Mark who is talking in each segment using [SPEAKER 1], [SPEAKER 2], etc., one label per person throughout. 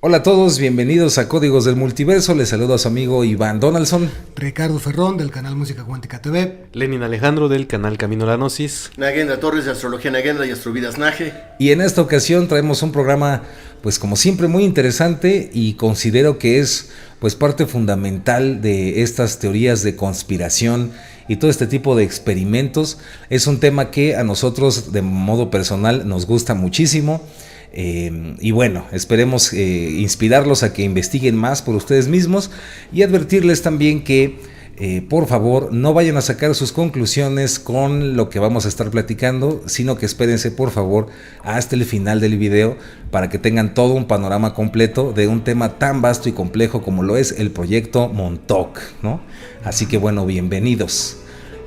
[SPEAKER 1] Hola a todos, bienvenidos a Códigos del Multiverso. Les saludo a su amigo Iván Donaldson,
[SPEAKER 2] Ricardo Ferrón del canal Música Cuántica TV,
[SPEAKER 3] Lenin Alejandro del canal Camino a la Gnosis,
[SPEAKER 4] Nagendra Torres de Astrología Nagendra y Astrovidas Nage.
[SPEAKER 1] y en esta ocasión traemos un programa, pues como siempre, muy interesante, y considero que es pues parte fundamental de estas teorías de conspiración y todo este tipo de experimentos. Es un tema que a nosotros de modo personal nos gusta muchísimo. Y bueno, esperemos inspirarlos a que investiguen más por ustedes mismos y advertirles también que por favor no vayan a sacar sus conclusiones con lo que vamos a estar platicando, sino que espérense por favor hasta el final del video para que tengan todo un panorama completo de un tema tan vasto y complejo como lo es el proyecto Montauk, ¿no? Así que bueno, bienvenidos.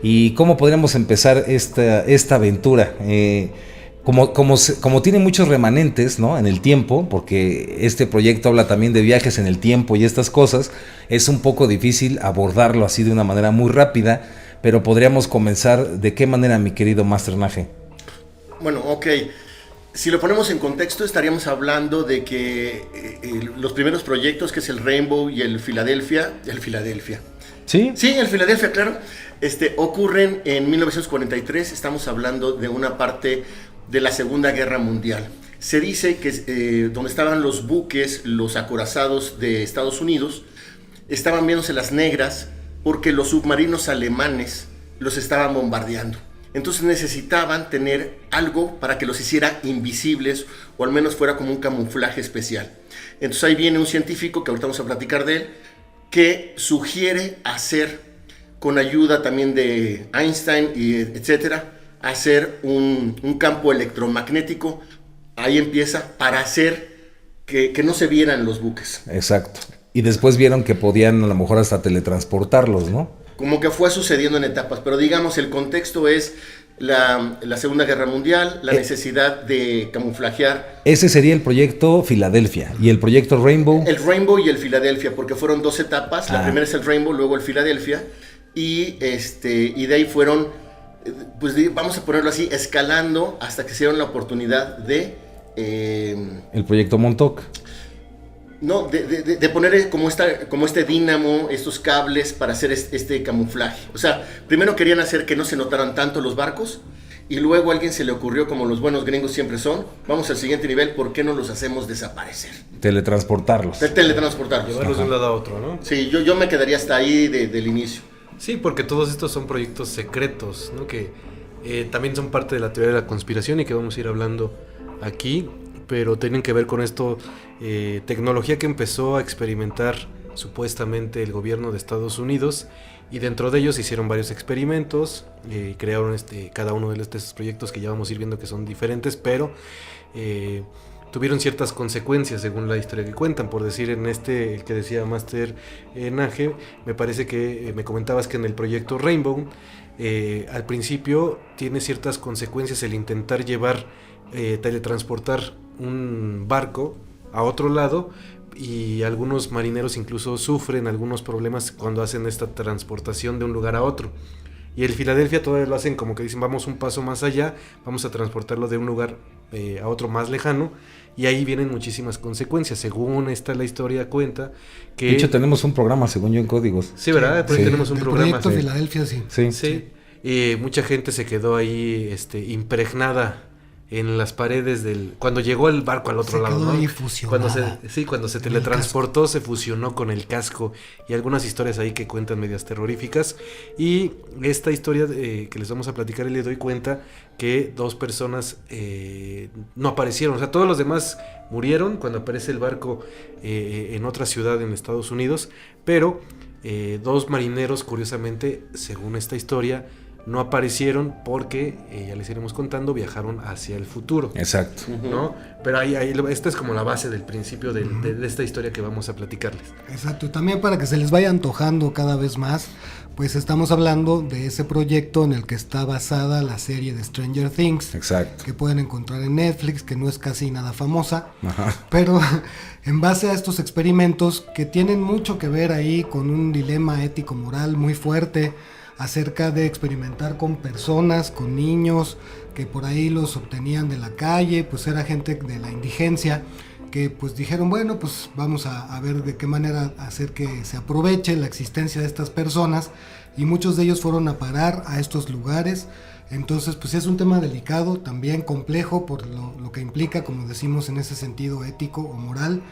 [SPEAKER 1] ¿Y cómo podríamos empezar esta aventura? Como tiene muchos remanentes, ¿no?, en el tiempo, porque este proyecto habla también de viajes en el tiempo y estas cosas, es un poco difícil abordarlo así de una manera muy rápida, pero podríamos comenzar. ¿De qué manera, mi querido Master Nage?
[SPEAKER 4] Bueno, ok. Si lo ponemos en contexto, estaríamos hablando de que los primeros proyectos, que es el Rainbow y el Philadelphia.
[SPEAKER 1] ¿Sí?
[SPEAKER 4] Sí, el Philadelphia, claro. Ocurren en 1943. Estamos hablando de una parte de la Segunda Guerra Mundial. Se dice que donde estaban los buques, los acorazados de Estados Unidos, estaban viéndose las negras porque los submarinos alemanes los estaban bombardeando. Entonces necesitaban tener algo para que los hiciera invisibles, o al menos fuera como un camuflaje especial. Entonces ahí viene un científico, que ahorita vamos a platicar de él, que sugiere hacer, con ayuda también de Einstein y etcétera, hacer un campo electromagnético. Ahí empieza, para hacer que no se vieran los buques.
[SPEAKER 1] Exacto. Y después vieron que podían a lo mejor hasta teletransportarlos, ¿no?
[SPEAKER 4] Como que fue sucediendo en etapas, pero digamos el contexto es la Segunda Guerra Mundial, la necesidad de camuflajear.
[SPEAKER 1] Ese sería el proyecto Philadelphia. ¿Y el proyecto Rainbow?
[SPEAKER 4] El Rainbow y el Philadelphia, porque fueron dos etapas. La primera es el Rainbow, luego el Philadelphia, y de ahí fueron, pues vamos a ponerlo así, escalando hasta que se dieron la oportunidad de...
[SPEAKER 1] el proyecto Montauk.
[SPEAKER 4] No, de poner como este dínamo, estos cables para hacer este camuflaje. O sea, primero querían hacer que no se notaran tanto los barcos, y luego a alguien se le ocurrió, como los buenos gringos siempre son, vamos al siguiente nivel, ¿por qué no los hacemos desaparecer?
[SPEAKER 1] Teletransportarlos.
[SPEAKER 4] Teletransportarlos.
[SPEAKER 3] llevarlos de un lado a otro, ¿no?
[SPEAKER 4] Sí, yo me quedaría hasta ahí del inicio.
[SPEAKER 3] Sí, porque todos estos son proyectos secretos, ¿no? Que también son parte de la teoría de la conspiración y que vamos a ir hablando aquí, pero tienen que ver con esto, tecnología que empezó a experimentar supuestamente el gobierno de Estados Unidos, y dentro de ellos hicieron varios experimentos, crearon cada uno de estos proyectos que ya vamos a ir viendo que son diferentes, pero tuvieron ciertas consecuencias según la historia que cuentan. Por decir, en el que decía Master Nage, me parece que me comentabas que en el proyecto Rainbow, al principio tiene ciertas consecuencias el intentar teletransportar un barco a otro lado, y algunos marineros incluso sufren algunos problemas cuando hacen esta transportación de un lugar a otro. Y el Philadelphia todavía lo hacen como que dicen, vamos un paso más allá, vamos a transportarlo de un lugar a otro más lejano, y ahí vienen muchísimas consecuencias. Según la historia cuenta que...
[SPEAKER 1] De hecho tenemos un programa, según yo, en Códigos.
[SPEAKER 3] Sí, ¿verdad?
[SPEAKER 1] Sí.
[SPEAKER 3] Tenemos un programa.
[SPEAKER 2] El proyecto Philadelphia, sí.
[SPEAKER 3] Sí. Mucha gente se quedó ahí impregnada en las paredes cuando llegó el barco al otro lado, ¿no?
[SPEAKER 2] Ahí fusionada.
[SPEAKER 3] Cuando se teletransportó, se fusionó con el casco, y algunas historias ahí que cuentan medias terroríficas. Y esta historia que les vamos a platicar el día de hoy cuenta que dos personas no aparecieron, o sea, todos los demás murieron cuando aparece el barco en otra ciudad en Estados Unidos, pero dos marineros, curiosamente, según esta historia, no aparecieron porque, ya les iremos contando, viajaron hacia el futuro.
[SPEAKER 1] Exacto.
[SPEAKER 3] ¿No? Pero ahí esta es como la base del principio de esta historia que vamos a platicarles.
[SPEAKER 2] Exacto, y también para que se les vaya antojando cada vez más, pues estamos hablando de ese proyecto en el que está basada la serie de Stranger Things.
[SPEAKER 1] Exacto.
[SPEAKER 2] Que pueden encontrar en Netflix, que no es casi nada famosa.
[SPEAKER 1] Ajá.
[SPEAKER 2] Pero en base a estos experimentos que tienen mucho que ver ahí con un dilema ético-moral muy fuerte, acerca de experimentar con personas, con niños, que por ahí los obtenían de la calle, pues era gente de la indigencia, que pues dijeron, bueno, pues vamos a ver de qué manera hacer que se aproveche la existencia de estas personas, y muchos de ellos fueron a parar a estos lugares. Entonces pues es un tema delicado, también complejo por lo que implica, como decimos, en ese sentido ético o moral,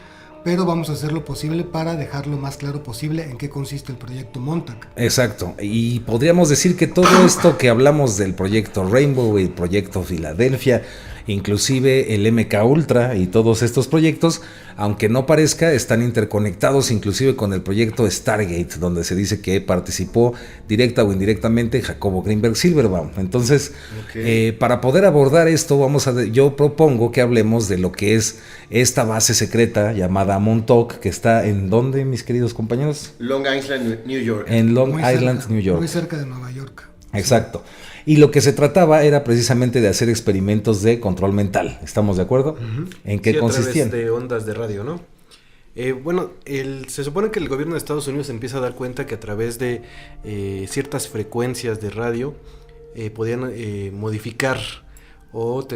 [SPEAKER 2] pero vamos a hacer lo posible para dejar lo más claro posible en qué consiste el proyecto Montauk.
[SPEAKER 1] Exacto, y podríamos decir que todo esto que hablamos del proyecto Rainbow y el proyecto Filadelfia, inclusive el MK Ultra y todos estos proyectos, aunque no parezca, están interconectados inclusive con el proyecto Stargate, donde se dice que participó directa o indirectamente Jacobo Greenberg Silverbaum. Entonces, para poder abordar esto, yo propongo que hablemos de lo que es esta base secreta llamada Montauk, que está ¿en dónde, mis queridos compañeros?
[SPEAKER 4] Long Island, New York.
[SPEAKER 1] En Long Island, New York.
[SPEAKER 2] Muy cerca de Nueva York.
[SPEAKER 1] Exacto. Y lo que se trataba era precisamente de hacer experimentos de control mental. ¿Estamos de acuerdo?
[SPEAKER 3] Uh-huh.
[SPEAKER 1] ¿En qué consistían?
[SPEAKER 3] A través de ondas de radio, ¿no? Se supone que el gobierno de Estados Unidos empieza a dar cuenta que a través de ciertas frecuencias de radio podían modificar o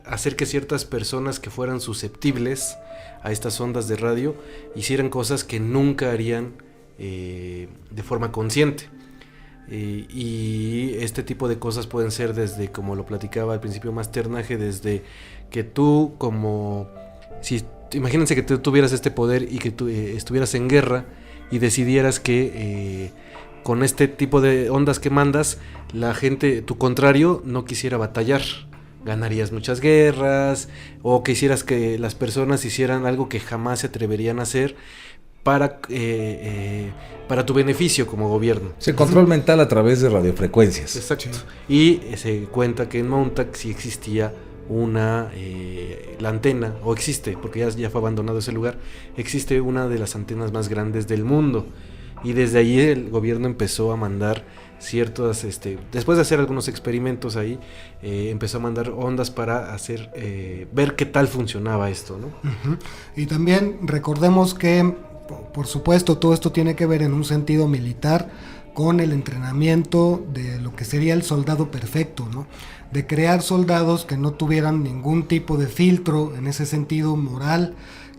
[SPEAKER 3] hacer que ciertas personas que fueran susceptibles a estas ondas de radio hicieran cosas que nunca harían de forma consciente. Y este tipo de cosas pueden ser desde, como lo platicaba al principio Masternaje, desde que tú imagínense que tú tuvieras este poder y que tú estuvieras en guerra y decidieras que con este tipo de ondas que mandas, la gente, tu contrario, no quisiera batallar. Ganarías muchas guerras, o quisieras que las personas hicieran algo que jamás se atreverían a hacer para tu beneficio como gobierno.
[SPEAKER 1] Sí, control mental a través de radiofrecuencias.
[SPEAKER 3] Exacto. Y se cuenta que en Montauk sí existía la antena, o existe, porque ya fue abandonado ese lugar, existe una de las antenas más grandes del mundo. Y desde ahí el gobierno empezó a mandar ciertas, después de hacer algunos experimentos ahí, empezó a mandar ondas para ver qué tal funcionaba esto, ¿no?
[SPEAKER 2] Uh-huh. Y también recordemos que, por supuesto, todo esto tiene que ver en un sentido militar con el entrenamiento de lo que sería el soldado perfecto, ¿no? De crear soldados que no tuvieran ningún tipo de filtro en ese sentido moral,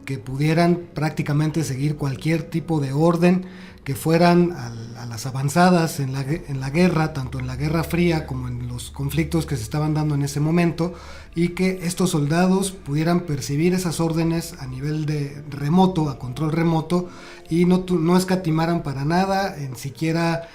[SPEAKER 2] que pudieran prácticamente seguir cualquier tipo de orden, que fueran a las avanzadas en la guerra, tanto en la Guerra Fría como en los conflictos que se estaban dando en ese momento, y que estos soldados pudieran percibir esas órdenes a nivel de remoto, a control remoto, y no escatimaran para nada, en siquiera,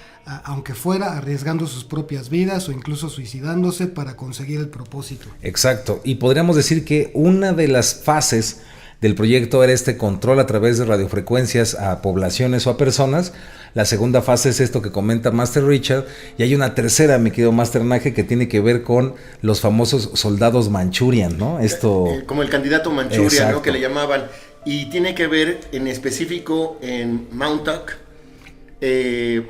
[SPEAKER 2] aunque fuera arriesgando sus propias vidas o incluso suicidándose para conseguir el propósito.
[SPEAKER 1] Exacto, y podríamos decir que una de las fases del proyecto era este control a través de radiofrecuencias a poblaciones o a personas. La segunda fase es esto que comenta Master Richard, y hay una tercera, mi querido Masternaje, que tiene que ver con los famosos soldados Manchurian, ¿no?
[SPEAKER 4] Como el candidato Manchuria, ¿no? Que le llamaban, y tiene que ver en específico en Montauk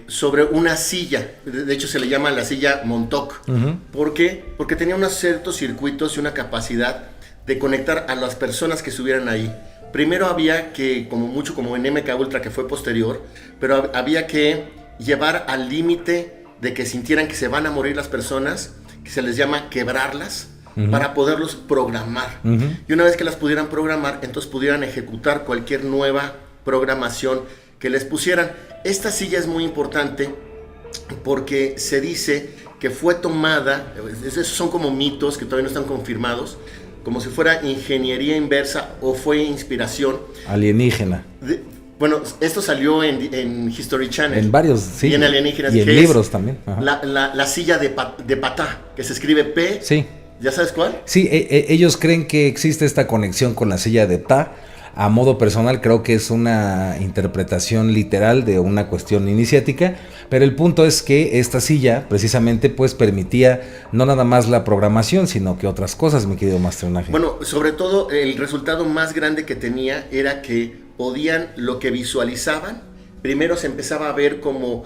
[SPEAKER 4] sobre una silla. De hecho se le llama la silla Montauk. Uh-huh. ¿Por qué? Porque tenía unos ciertos circuitos y una capacidad de conectar a las personas que estuvieran ahí. Primero había que, como en MK Ultra, que fue posterior, pero había que llevar al límite de que sintieran que se van a morir las personas, que se les llama quebrarlas, uh-huh, para poderlos programar. Uh-huh. Y una vez que las pudieran programar, entonces pudieran ejecutar cualquier nueva programación que les pusieran. Esta silla es muy importante porque se dice que fue tomada, esos son como mitos que todavía no están confirmados, como si fuera ingeniería inversa o fue inspiración
[SPEAKER 1] alienígena.
[SPEAKER 4] Bueno, esto salió en History Channel.
[SPEAKER 1] En varios, sí.
[SPEAKER 4] Y en alienígenas.
[SPEAKER 1] Y en libros también.
[SPEAKER 4] La silla de Patá, que se escribe P.
[SPEAKER 1] Sí.
[SPEAKER 4] ¿Ya sabes cuál?
[SPEAKER 1] Sí, ellos creen que existe esta conexión con la silla de Ptah. A modo personal creo que es una interpretación literal de una cuestión iniciática, pero el punto es que esta silla precisamente pues permitía no nada más la programación, sino que otras cosas, mi querido Masternaje.
[SPEAKER 4] Bueno, sobre todo el resultado más grande que tenía era que podían, lo que visualizaban, primero se empezaba a ver como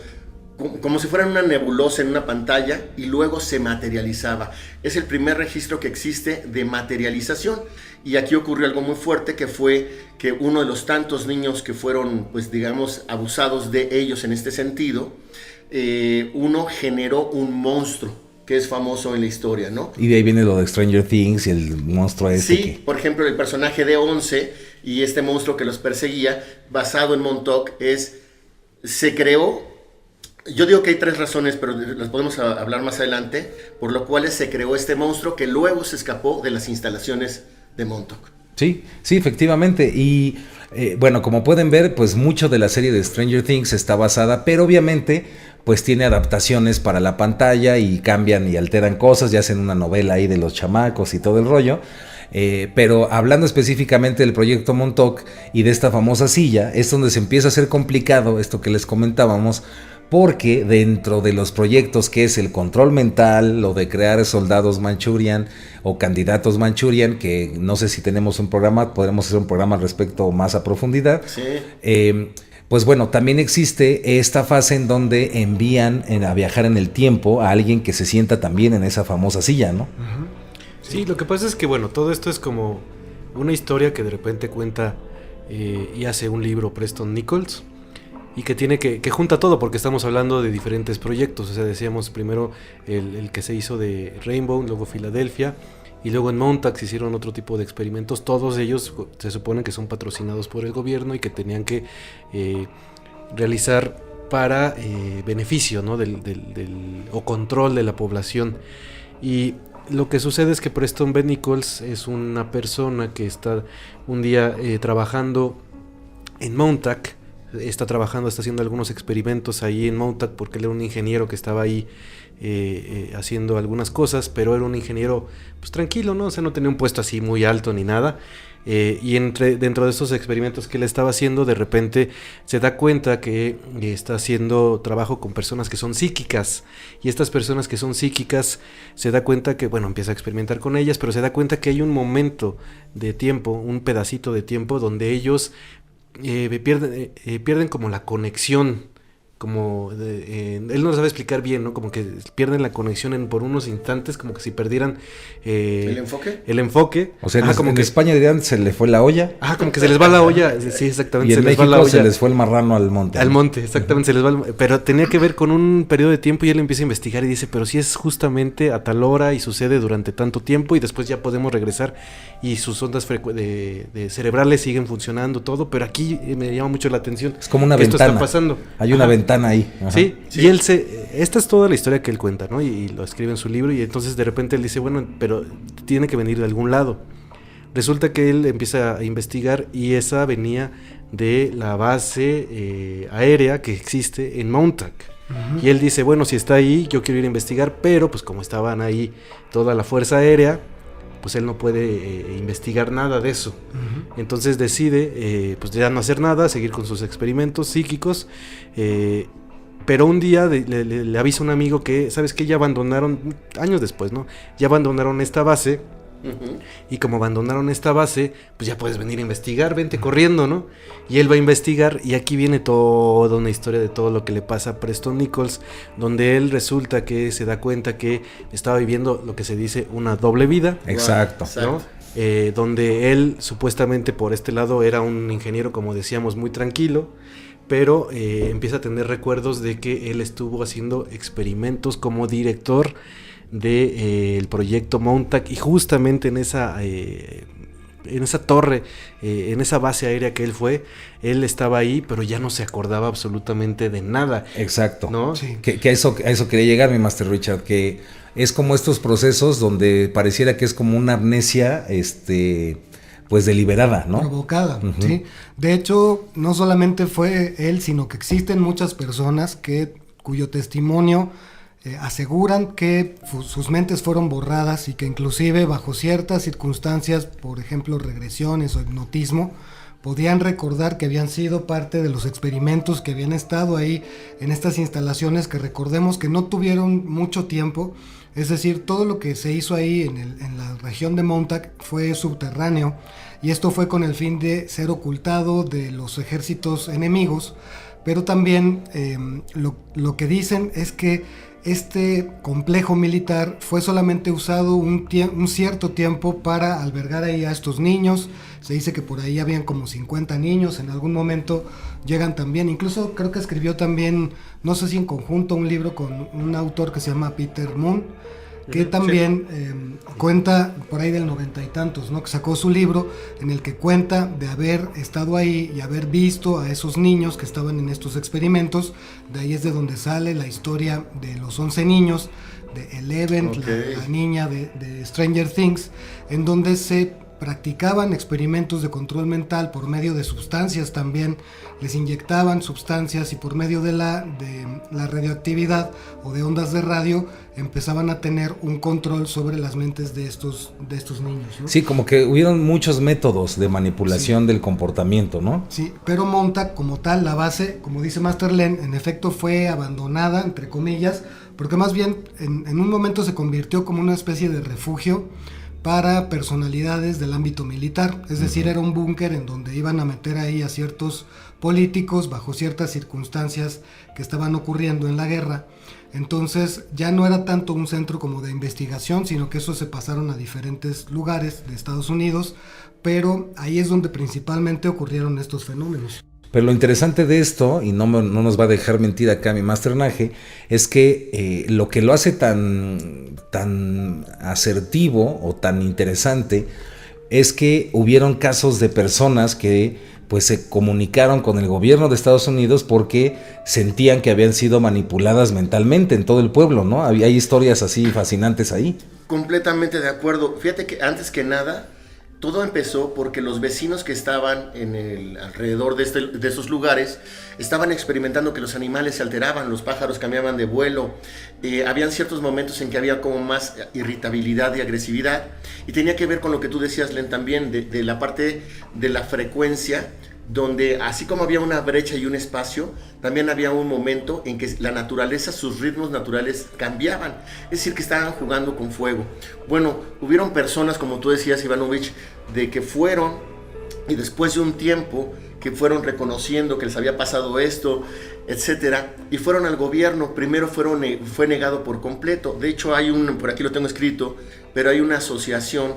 [SPEAKER 4] si fuera una nebulosa en una pantalla, y luego se materializaba. Es el primer registro que existe de materialización. Y aquí ocurrió algo muy fuerte, que fue que uno de los tantos niños que fueron, pues digamos, abusados de ellos en este sentido, uno generó un monstruo que es famoso en la historia, ¿no?
[SPEAKER 1] Y de ahí viene lo de Stranger Things y el monstruo ese.
[SPEAKER 4] Sí, por ejemplo, el personaje de 11 y este monstruo que los perseguía, basado en Montauk, se creó. Yo digo que hay 3 razones, pero las podemos hablar más adelante, por lo cual se creó este monstruo que luego se escapó de las instalaciones de Montauk.
[SPEAKER 1] Sí, sí, efectivamente. Y bueno, como pueden ver, pues mucho de la serie de Stranger Things está basada, pero obviamente pues tiene adaptaciones para la pantalla y cambian y alteran cosas, ya hacen una novela ahí de los chamacos y todo el rollo. Pero hablando específicamente del proyecto Montauk y de esta famosa silla, es donde se empieza a hacer complicado esto que les comentábamos, porque dentro de los proyectos que es el control mental, lo de crear soldados Manchurian o candidatos Manchurian, que no sé si tenemos un programa, podremos hacer un programa al respecto más a profundidad.
[SPEAKER 4] Sí.
[SPEAKER 1] Pues bueno, también existe esta fase en donde envían a viajar en el tiempo a alguien que se sienta también en esa famosa silla, ¿no?
[SPEAKER 3] Uh-huh. Sí, lo que pasa es que bueno, todo esto es como una historia que de repente cuenta y hace un libro Preston Nichols, y que junta todo, porque estamos hablando de diferentes proyectos. O sea, decíamos primero el que se hizo de Rainbow, luego Filadelfia, y luego en Montauk se hicieron otro tipo de experimentos. Todos ellos se supone que son patrocinados por el gobierno y que tenían que realizar para beneficio, ¿no? o control de la población. Y lo que sucede es que Preston B. Nichols es una persona que está un día trabajando en Montauk. Está haciendo algunos experimentos ahí en Montauk, porque él era un ingeniero que estaba ahí haciendo algunas cosas, pero era un ingeniero pues tranquilo, ¿no? O sea, no tenía un puesto así muy alto ni nada. Y dentro de esos experimentos que él estaba haciendo, de repente se da cuenta que está haciendo trabajo con personas que son psíquicas, y estas personas que son psíquicas se da cuenta que, bueno, empieza a experimentar con ellas, pero se da cuenta que hay un momento de tiempo, un pedacito de tiempo donde ellos pierden como la conexión, como él no lo sabe explicar bien, ¿no? Como que pierden la conexión por unos instantes, como que si perdieran
[SPEAKER 4] ¿El
[SPEAKER 3] enfoque.
[SPEAKER 1] O sea,
[SPEAKER 3] como
[SPEAKER 1] en
[SPEAKER 3] que
[SPEAKER 1] España dirían se le fue la olla.
[SPEAKER 3] Como que se les va la olla, sí, exactamente.
[SPEAKER 1] Y en
[SPEAKER 3] se les
[SPEAKER 1] México
[SPEAKER 3] va la olla.
[SPEAKER 1] se les fue el marrano al monte.
[SPEAKER 3] Al monte, exactamente, se les va pero tenía que ver con un periodo de tiempo, y él empieza a investigar y dice, pero si es justamente a tal hora y sucede durante tanto tiempo, y después ya podemos regresar y sus ondas de cerebrales siguen funcionando todo, pero aquí me llama mucho la atención.
[SPEAKER 1] Es como una
[SPEAKER 3] que
[SPEAKER 1] ventana.
[SPEAKER 3] Esto está pasando.
[SPEAKER 1] Hay una ventana ahí. Ajá.
[SPEAKER 3] Sí, y esta es toda la historia que él cuenta, ¿no? Y lo escribe en su libro, y entonces de repente él dice, bueno, pero tiene que venir de algún lado. Resulta que él empieza a investigar, y esa venía de la base aérea que existe en Montauk. Uh-huh. Y él dice, bueno, si está ahí, yo quiero ir a investigar, pero pues como estaban ahí toda la fuerza aérea, pues él no puede investigar nada de eso. Uh-huh. Entonces decide pues ya no hacer nada, seguir con sus experimentos psíquicos, pero un día le avisa un amigo que, ¿sabes qué? Ya abandonaron, años después, ¿no? Ya abandonaron esta base. Uh-huh. Y como abandonaron esta base, pues ya puedes venir a investigar, vente corriendo, ¿no? Y él va a investigar, y aquí viene toda una historia de todo lo que le pasa a Preston Nichols, donde él resulta que se da cuenta que estaba viviendo lo que se dice una doble vida.
[SPEAKER 1] Exacto.
[SPEAKER 3] ¿No? Donde él supuestamente por este lado era un ingeniero, como decíamos, muy tranquilo, pero empieza a tener recuerdos de que él estuvo haciendo experimentos como director del proyecto Montauk, y justamente en esa torre, en esa base aérea que él estaba ahí, pero ya no se acordaba absolutamente de nada.
[SPEAKER 1] Exacto,
[SPEAKER 3] ¿no?
[SPEAKER 1] Sí. Que a eso quería llegar, mi Master Richard, que es como estos procesos donde pareciera que es como una amnesia, pues deliberada, ¿no?
[SPEAKER 2] Provocada, uh-huh. Sí. De hecho, no solamente fue él, sino que existen muchas personas cuyo testimonio aseguran que sus mentes fueron borradas, y que inclusive bajo ciertas circunstancias, por ejemplo regresiones o hipnotismo, podían recordar que habían sido parte de los experimentos que habían estado ahí en estas instalaciones, que recordemos que no tuvieron mucho tiempo. Es decir, todo lo que se hizo ahí en la región de Montauk fue subterráneo, y esto fue con el fin de ser ocultado de los ejércitos enemigos. Pero también lo que dicen es que este complejo militar fue solamente usado un cierto tiempo para albergar ahí a estos niños. Se dice que por ahí habían como 50 niños, en algún momento llegan también, incluso creo que escribió también, no sé si en conjunto, un libro con un autor que se llama Peter Moon, que también cuenta por ahí del 90 y tantos, ¿no? Que sacó su libro en el que cuenta de haber estado ahí y haber visto a esos niños que estaban en estos experimentos. De ahí es de donde sale la historia de los 11 niños, de Eleven, la niña de Stranger Things, en donde se practicaban experimentos de control mental por medio de sustancias también, les inyectaban sustancias y por medio de la radioactividad o de ondas de radio empezaban a tener un control sobre las mentes de estos niños, ¿no?
[SPEAKER 1] Sí, como que hubieron muchos métodos de manipulación del comportamiento, ¿no?
[SPEAKER 2] Sí, pero Montauk como tal, la base, como dice Master Len, en efecto fue abandonada, entre comillas, porque más bien en un momento se convirtió como una especie de refugio para personalidades del ámbito militar, es decir, era un búnker en donde iban a meter ahí a ciertos políticos bajo ciertas circunstancias que estaban ocurriendo en la guerra. Entonces ya no era tanto un centro como de investigación, sino que eso se pasaron a diferentes lugares de Estados Unidos, pero ahí es donde principalmente ocurrieron estos fenómenos.
[SPEAKER 1] Pero lo interesante de esto, y no nos va a dejar mentir acá mi masternaje, es que lo que lo hace tan asertivo o tan interesante es que hubieron casos de personas que pues se comunicaron con el gobierno de Estados Unidos porque sentían que habían sido manipuladas mentalmente en todo el pueblo, ¿no? Hay historias así fascinantes ahí.
[SPEAKER 4] Completamente de acuerdo. Fíjate que antes que nada, todo empezó porque los vecinos que estaban alrededor de esos lugares estaban experimentando que los animales se alteraban, los pájaros cambiaban de vuelo, habían ciertos momentos en que había como más irritabilidad y agresividad, y tenía que ver con lo que tú decías, Len, también, de la parte de la frecuencia, donde así como había una brecha y un espacio, también había un momento en que la naturaleza, sus ritmos naturales cambiaban, es decir, que estaban jugando con fuego. Bueno, hubieron personas, como tú decías, Ivanovich, de que fueron, y después de un tiempo, que fueron reconociendo que les había pasado esto, etcétera, y fueron al gobierno. Primero fue negado por completo. De hecho, por aquí lo tengo escrito, pero hay una asociación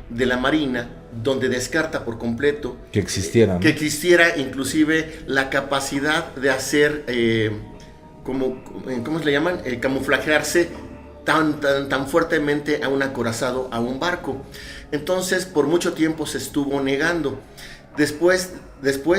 [SPEAKER 4] de la Marina donde descarta por completo
[SPEAKER 1] que existiera, ¿no?
[SPEAKER 4] Que existiera inclusive la capacidad de hacer ¿cómo se le llaman? Camuflajearse tan fuertemente a un acorazado, a un barco. Entonces por mucho tiempo se estuvo negando. Después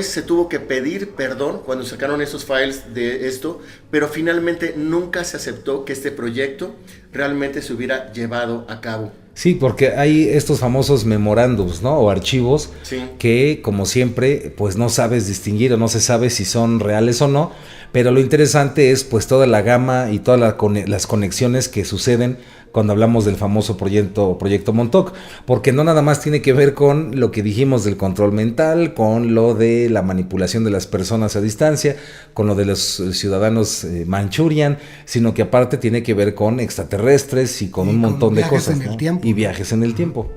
[SPEAKER 4] se tuvo que pedir perdón cuando sacaron esos files de esto, pero finalmente nunca se aceptó que este proyecto realmente se hubiera llevado a cabo.
[SPEAKER 1] Sí, porque hay estos famosos memorándums, ¿no? O archivos,
[SPEAKER 4] sí,
[SPEAKER 1] que, como siempre, pues no sabes distinguir o no se sabe si son reales o no, pero lo interesante es pues toda la gama y todas las conexiones que suceden cuando hablamos del famoso proyecto Montauk, porque no nada más tiene que ver con lo que dijimos del control mental, con lo de la manipulación de las personas a distancia, con lo de los ciudadanos Manchurian, sino que aparte tiene que ver con extraterrestres y con un montón de cosas, ¿no? Y viajes en el tiempo.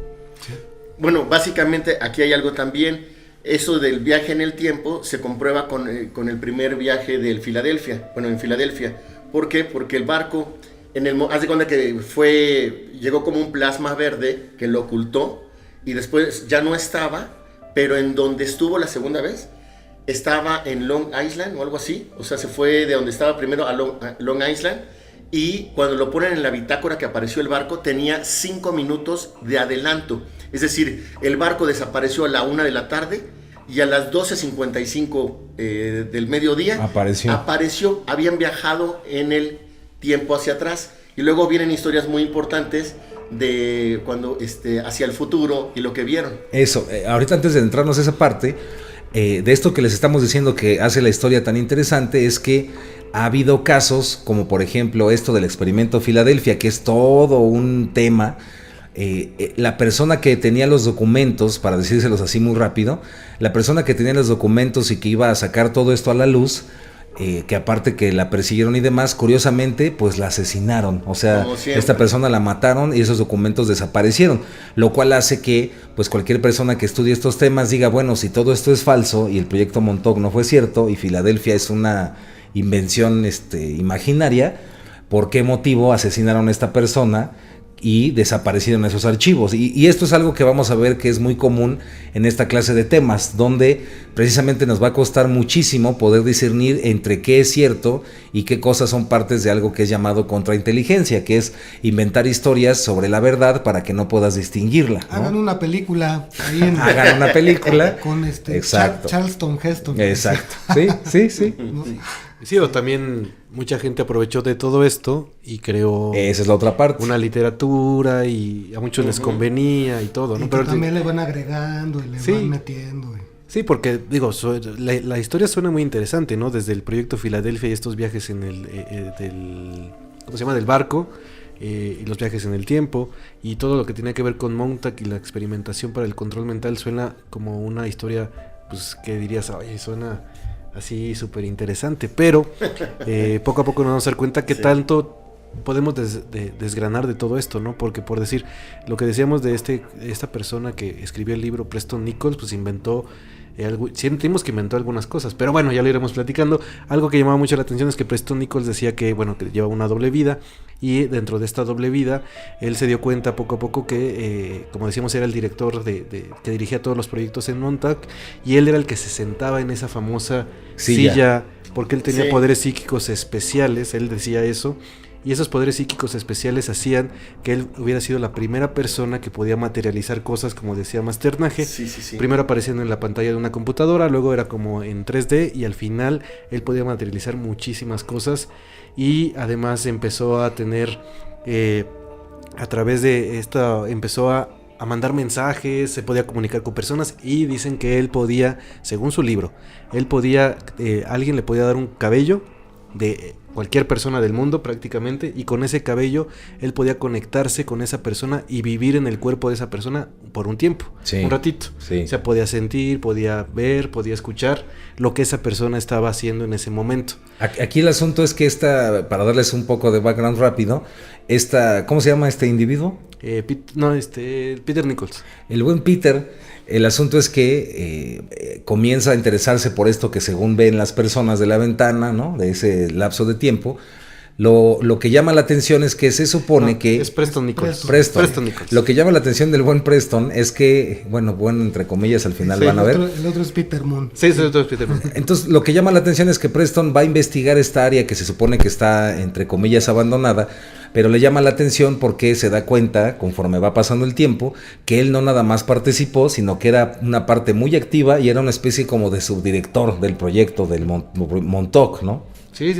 [SPEAKER 4] Sí. Bueno, básicamente aquí hay algo también. Eso del viaje en el tiempo se comprueba con el primer viaje en Filadelfia. ¿Por qué? Porque el barco, haz de cuenta que llegó como un plasma verde que lo ocultó y después ya no estaba, pero en donde estuvo la segunda vez, estaba en Long Island o algo así. O sea, se fue de donde estaba primero a Long Island, y cuando lo ponen en la bitácora que apareció el barco, tenía 5 minutos de adelanto. Es decir, el barco desapareció a la 1 de la tarde y a las 12:55 del mediodía apareció. Habían viajado en el tiempo hacia atrás. Y luego vienen historias muy importantes de cuando hacia el futuro y lo que vieron.
[SPEAKER 1] Eso, ahorita antes de entrarnos a esa parte, de esto que les estamos diciendo que hace la historia tan interesante, es que ha habido casos como por ejemplo esto del experimento Filadelfia, que es todo un tema. La persona que tenía los documentos, para decírselos así muy rápido, la persona que tenía los documentos y que iba a sacar todo esto a la luz, que aparte que la persiguieron y demás, curiosamente pues la asesinaron, o sea, esta persona la mataron y esos documentos desaparecieron, lo cual hace que pues cualquier persona que estudie estos temas diga, bueno, si todo esto es falso y el proyecto Montauk no fue cierto y Filadelfia es una invención imaginaria, ¿por qué motivo asesinaron a esta persona? y desaparecieron esos archivos. Y esto es algo que vamos a ver que es muy común en esta clase de temas, donde precisamente nos va a costar muchísimo poder discernir entre qué es cierto y qué cosas son partes de algo que es llamado contrainteligencia, que es inventar historias sobre la verdad para que no puedas distinguirla, ¿no?
[SPEAKER 2] Hagan una película ahí
[SPEAKER 1] Hagan una película
[SPEAKER 2] con
[SPEAKER 1] exacto.
[SPEAKER 2] Charleston Heston.
[SPEAKER 1] Exacto. Sí.
[SPEAKER 2] ¿No?
[SPEAKER 3] Sí, o también mucha gente aprovechó de todo esto y creó
[SPEAKER 1] Esa es la otra parte.
[SPEAKER 3] una literatura y a muchos les convenía y todo, ¿no?
[SPEAKER 2] Y que también le van agregando y le
[SPEAKER 3] Sí.
[SPEAKER 2] van metiendo.
[SPEAKER 3] Sí, porque digo, la historia suena muy interesante, ¿no? Desde el proyecto Filadelfia y estos viajes en ¿cómo se llama? Del barco, y los viajes en el tiempo y todo lo que tenía que ver con Montauk y la experimentación para el control mental suena como una historia, pues, que dirías, oye, suena así súper interesante, pero poco a poco nos vamos a dar cuenta que tanto podemos desgranar de todo esto, ¿no? Porque por decir, lo que decíamos de esta persona que escribió el libro, Preston Nichols, pues inventó sentimos que inventó algunas cosas, pero bueno, ya lo iremos platicando. Algo que llamaba mucho la atención es que Preston Nichols decía que, bueno, que lleva una doble vida, y dentro de esta doble vida él se dio cuenta poco a poco que, como decíamos, era el director que dirigía todos los proyectos en Montauk, y él era el que se sentaba en esa famosa silla porque él tenía poderes psíquicos especiales, él decía eso. Y esos poderes psíquicos especiales hacían que él hubiera sido la primera persona que podía materializar cosas, como decía Masternage.
[SPEAKER 4] Sí.
[SPEAKER 3] Primero apareciendo en la pantalla de una computadora, luego era como en 3D, y al final él podía materializar muchísimas cosas. Y además empezó a tener, a través de esto, empezó a mandar mensajes, se podía comunicar con personas, y dicen que él podía, según su libro, él podía, alguien le podía dar un cabello de cualquier persona del mundo prácticamente, y con ese cabello él podía conectarse con esa persona y vivir en el cuerpo de esa persona por un tiempo, un ratito. O sea, podía sentir, podía ver, podía escuchar lo que esa persona estaba haciendo en ese momento.
[SPEAKER 1] Aquí el asunto es que para darles un poco de background rápido, ¿cómo se llama este individuo?
[SPEAKER 3] Peter Nichols.
[SPEAKER 1] El buen Peter, el asunto es que comienza a interesarse por esto que según ven las personas de la ventana, ¿no? De ese lapso de tiempo. Lo que llama la atención es que se supone que...
[SPEAKER 3] Es Preston Nichols.
[SPEAKER 1] Preston Nichols. Lo que llama la atención del buen Preston es que, bueno, entre comillas al final van a ver.
[SPEAKER 2] El otro es Peter Moon.
[SPEAKER 3] Sí, el otro es Peter Moon.
[SPEAKER 1] Entonces, lo que llama la atención es que Preston va a investigar esta área que se supone que está, entre comillas, abandonada, pero le llama la atención porque se da cuenta, conforme va pasando el tiempo, que él no nada más participó, sino que era una parte muy activa y era una especie como de subdirector del proyecto del Montauk, ¿no?
[SPEAKER 3] Sí.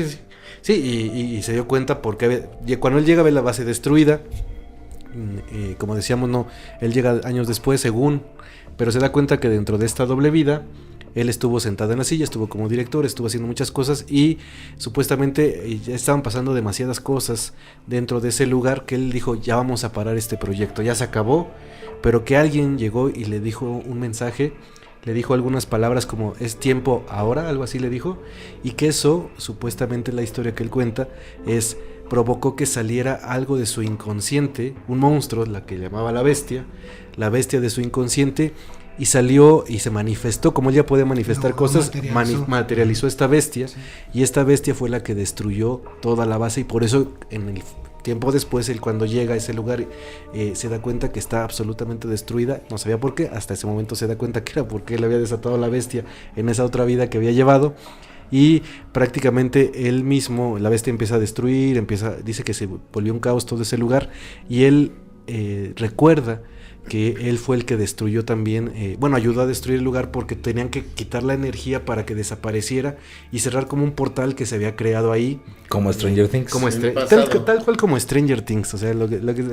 [SPEAKER 3] Sí, y se dio cuenta porque cuando él llega a ver la base destruida, como decíamos, no, él llega años después, según, pero se da cuenta que dentro de esta doble vida, él estuvo sentado en la silla, estuvo como director, estuvo haciendo muchas cosas, y supuestamente ya estaban pasando demasiadas cosas dentro de ese lugar que él dijo, ya vamos a parar este proyecto, ya se acabó, pero que alguien llegó y le dijo un mensaje. Le dijo algunas palabras como es tiempo ahora, algo así le dijo, y que eso, supuestamente la historia que él cuenta, provocó que saliera algo de su inconsciente, un monstruo, la que llamaba la bestia de su inconsciente, y salió y se manifestó, como él ya podía manifestar cosas, materializó esta bestia, y esta bestia fue la que destruyó toda la base, y por eso en el tiempo después, él cuando llega a ese lugar se da cuenta que está absolutamente destruida, no sabía por qué, hasta ese momento se da cuenta que era porque él había desatado a la bestia en esa otra vida que había llevado, y prácticamente él mismo, la bestia empieza a destruir, dice que se volvió un caos todo ese lugar, y él recuerda que él fue el que destruyó también, ayudó a destruir el lugar porque tenían que quitar la energía para que desapareciera y cerrar como un portal que se había creado ahí.
[SPEAKER 1] Como Stranger Things.
[SPEAKER 3] Tal cual como Stranger Things, o sea,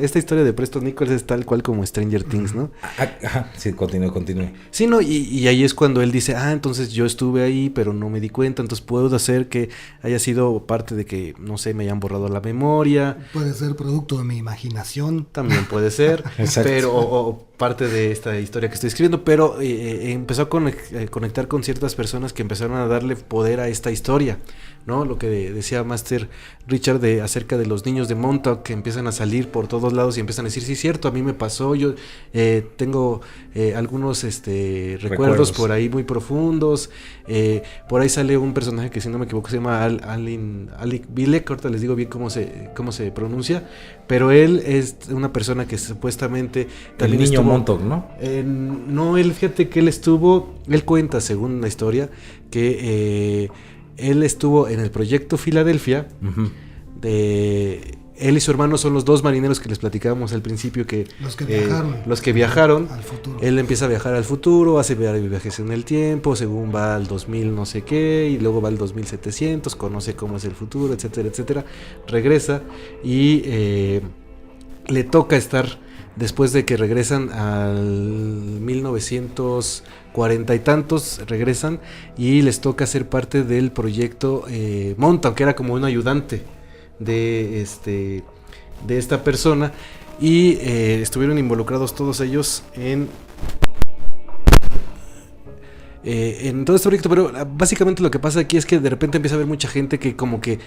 [SPEAKER 3] esta historia de Preston Nichols es tal cual como Stranger Things, ¿no?
[SPEAKER 1] Ajá, sí, continúe.
[SPEAKER 3] Sí, no, y ahí es cuando él dice, entonces yo estuve ahí, pero no me di cuenta, entonces puedo hacer que haya sido parte de que, no sé, me hayan borrado la memoria.
[SPEAKER 2] Puede ser producto de mi imaginación.
[SPEAKER 3] También puede ser, pero parte de esta historia que estoy escribiendo, pero empezó a conectar con ciertas personas que empezaron a darle poder a esta historia, ¿no? Lo que decía Master Richard acerca de los niños de Montauk que empiezan a salir por todos lados y empiezan a decir, sí, cierto, a mí me pasó, yo tengo algunos recuerdos por ahí muy profundos, por ahí sale un personaje que, si no me equivoco, se llama Alec Bilek, ahorita les digo bien cómo se pronuncia, pero él es una persona que supuestamente también
[SPEAKER 1] el niño
[SPEAKER 3] estuvo,
[SPEAKER 1] Montauk, ¿no?
[SPEAKER 3] No, fíjate que él cuenta, según la historia, que él estuvo en el proyecto Filadelfia.
[SPEAKER 1] Uh-huh.
[SPEAKER 3] Él y su hermano son los dos marineros que les platicábamos al principio, los que viajaron
[SPEAKER 2] al futuro.
[SPEAKER 3] Él empieza a viajar al futuro, hace viajes en el tiempo, según va al 2000 no sé qué, y luego va al 2700, conoce cómo es el futuro, etcétera, etcétera. Regresa y le toca estar, después de que regresan al 1940 y tantos, regresan y les toca ser parte del proyecto Montauk, que era como un ayudante de esta persona, y estuvieron involucrados todos ellos en todo este proyecto. Pero básicamente lo que pasa aquí es que de repente empieza a haber mucha gente que como que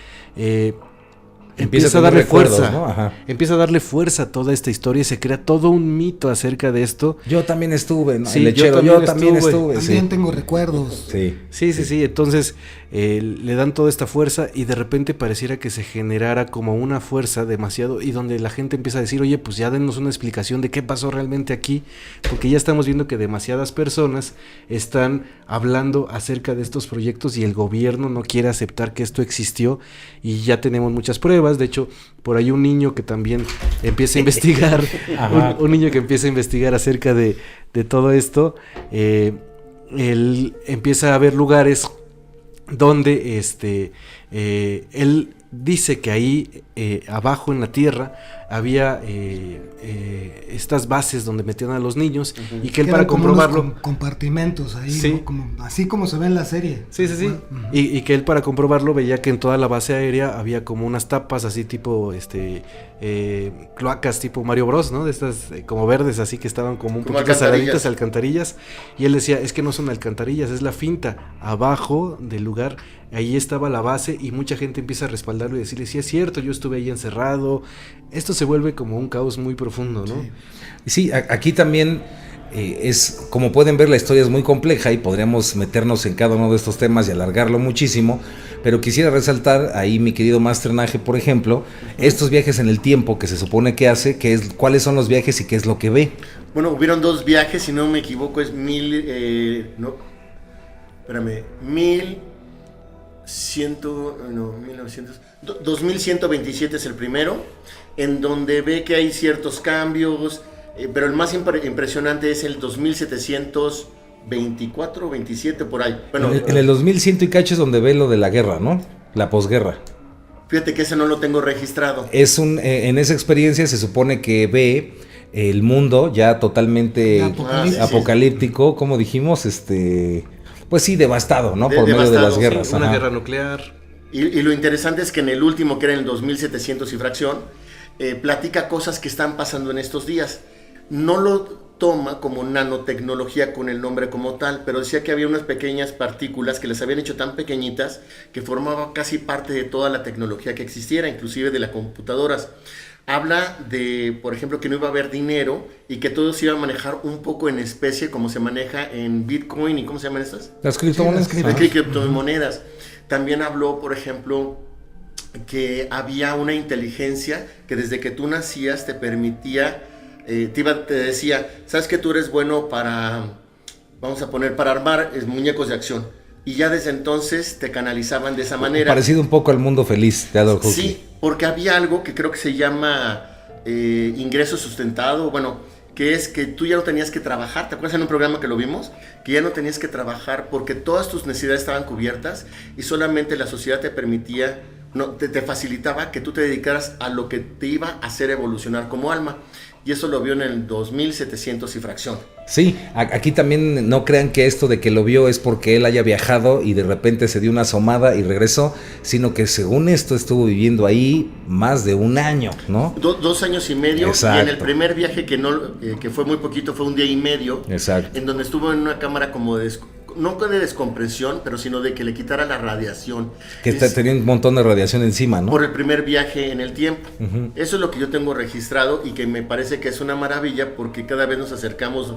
[SPEAKER 3] empieza a darle fuerza, ¿no? Ajá. Empieza a darle fuerza a toda esta historia y se crea todo un mito acerca de esto.
[SPEAKER 1] Yo también estuve, ¿no?
[SPEAKER 3] Sí,
[SPEAKER 1] El lechero, yo también estuve.
[SPEAKER 2] También tengo recuerdos.
[SPEAKER 1] Sí.
[SPEAKER 3] Sí. Entonces le dan toda esta fuerza y de repente pareciera que se generara como una fuerza demasiado, y donde la gente empieza a decir, oye, pues ya denos una explicación de qué pasó realmente aquí, porque ya estamos viendo que demasiadas personas están hablando acerca de estos proyectos y el gobierno no quiere aceptar que esto existió, y ya tenemos muchas pruebas. De hecho, por ahí un niño que también empieza a investigar, un niño que empieza a investigar acerca de todo esto, él empieza a ver lugares donde él dice que ahí abajo en la tierra había estas bases donde metían a los niños, y que él, para comprobarlo,
[SPEAKER 2] compartimentos ahí,
[SPEAKER 3] sí,
[SPEAKER 2] ¿no? Así como se ve en la serie.
[SPEAKER 3] Sí. Y que él, para comprobarlo, veía que en toda la base aérea había como unas tapas así tipo cloacas tipo Mario Bros, ¿no? De estas como verdes, así, que estaban como un poquito saladitas, alcantarillas. Y él decía, es que no son alcantarillas, es la finta. Abajo del lugar, ahí estaba la base, y mucha gente empieza a respaldarlo y decirle, sí, es cierto, yo estuve ahí encerrado. Esto se vuelve como un caos muy profundo, ¿no?
[SPEAKER 1] Sí, aquí también es, como pueden ver, la historia es muy compleja y podríamos meternos en cada uno de estos temas y alargarlo muchísimo, pero quisiera resaltar ahí, mi querido Master Naje, por ejemplo, estos viajes en el tiempo que se supone que hace, cuáles son los viajes y qué es lo que ve.
[SPEAKER 4] Bueno, hubieron 2 viajes, si no me equivoco, es 2127 es el primero, en donde ve que hay ciertos cambios, pero el más impresionante es el 2724 o 27 por ahí. Bueno,
[SPEAKER 1] en el 2100 y cacho es donde ve lo de la guerra, ¿no? La posguerra.
[SPEAKER 4] Fíjate que ese no lo tengo registrado.
[SPEAKER 1] En esa experiencia se supone que ve el mundo ya totalmente apocalíptico, como dijimos, pues sí, devastado, ¿no? Por medio de las guerras.
[SPEAKER 3] Sí, una guerra nuclear.
[SPEAKER 4] Y lo interesante es que en el último, que era en el 2700 y fracción, platica cosas que están pasando en estos días. No lo toma como nanotecnología con el nombre como tal, pero decía que había unas pequeñas partículas que les habían hecho tan pequeñitas que formaban casi parte de toda la tecnología que existiera, inclusive de las computadoras. Habla de, por ejemplo, que no iba a haber dinero y que todo se iba a manejar un poco en especie, como se maneja en Bitcoin y ¿cómo se llaman estas?
[SPEAKER 1] Las criptomonedas.
[SPEAKER 4] Las criptomonedas. También habló, por ejemplo, que había una inteligencia que desde que tú nacías te permitía, te decía, sabes que tú eres bueno para armar muñecos de acción. Y ya desde entonces te canalizaban de esa manera.
[SPEAKER 1] Parecido un poco al Mundo Feliz de Adolf Huxley.
[SPEAKER 4] Sí, porque había algo que creo que se llama ingreso sustentado, bueno, que es que tú ya no tenías que trabajar. ¿Te acuerdas en un programa que lo vimos? Que ya no tenías que trabajar porque todas tus necesidades estaban cubiertas y solamente la sociedad te permitía, te facilitaba que tú te dedicaras a lo que te iba a hacer evolucionar como alma. Y eso lo vio en el 2700 y fracción.
[SPEAKER 1] Sí, aquí también no crean que esto de que lo vio es porque él haya viajado y de repente se dio una asomada y regresó, sino que según esto estuvo viviendo ahí más de un año, ¿no?
[SPEAKER 4] 2 años y medio.
[SPEAKER 1] Exacto.
[SPEAKER 4] Y en el primer viaje que fue muy poquito, fue 1 día y medio.
[SPEAKER 1] Exacto.
[SPEAKER 4] En donde estuvo en una cámara como no de descompresión, pero sino de que le quitara la radiación.
[SPEAKER 1] Que tenía un montón de radiación encima, ¿no?
[SPEAKER 4] Por el primer viaje en el tiempo.
[SPEAKER 1] Uh-huh.
[SPEAKER 4] Eso es lo que yo tengo registrado y que me parece que es una maravilla porque cada vez nos acercamos,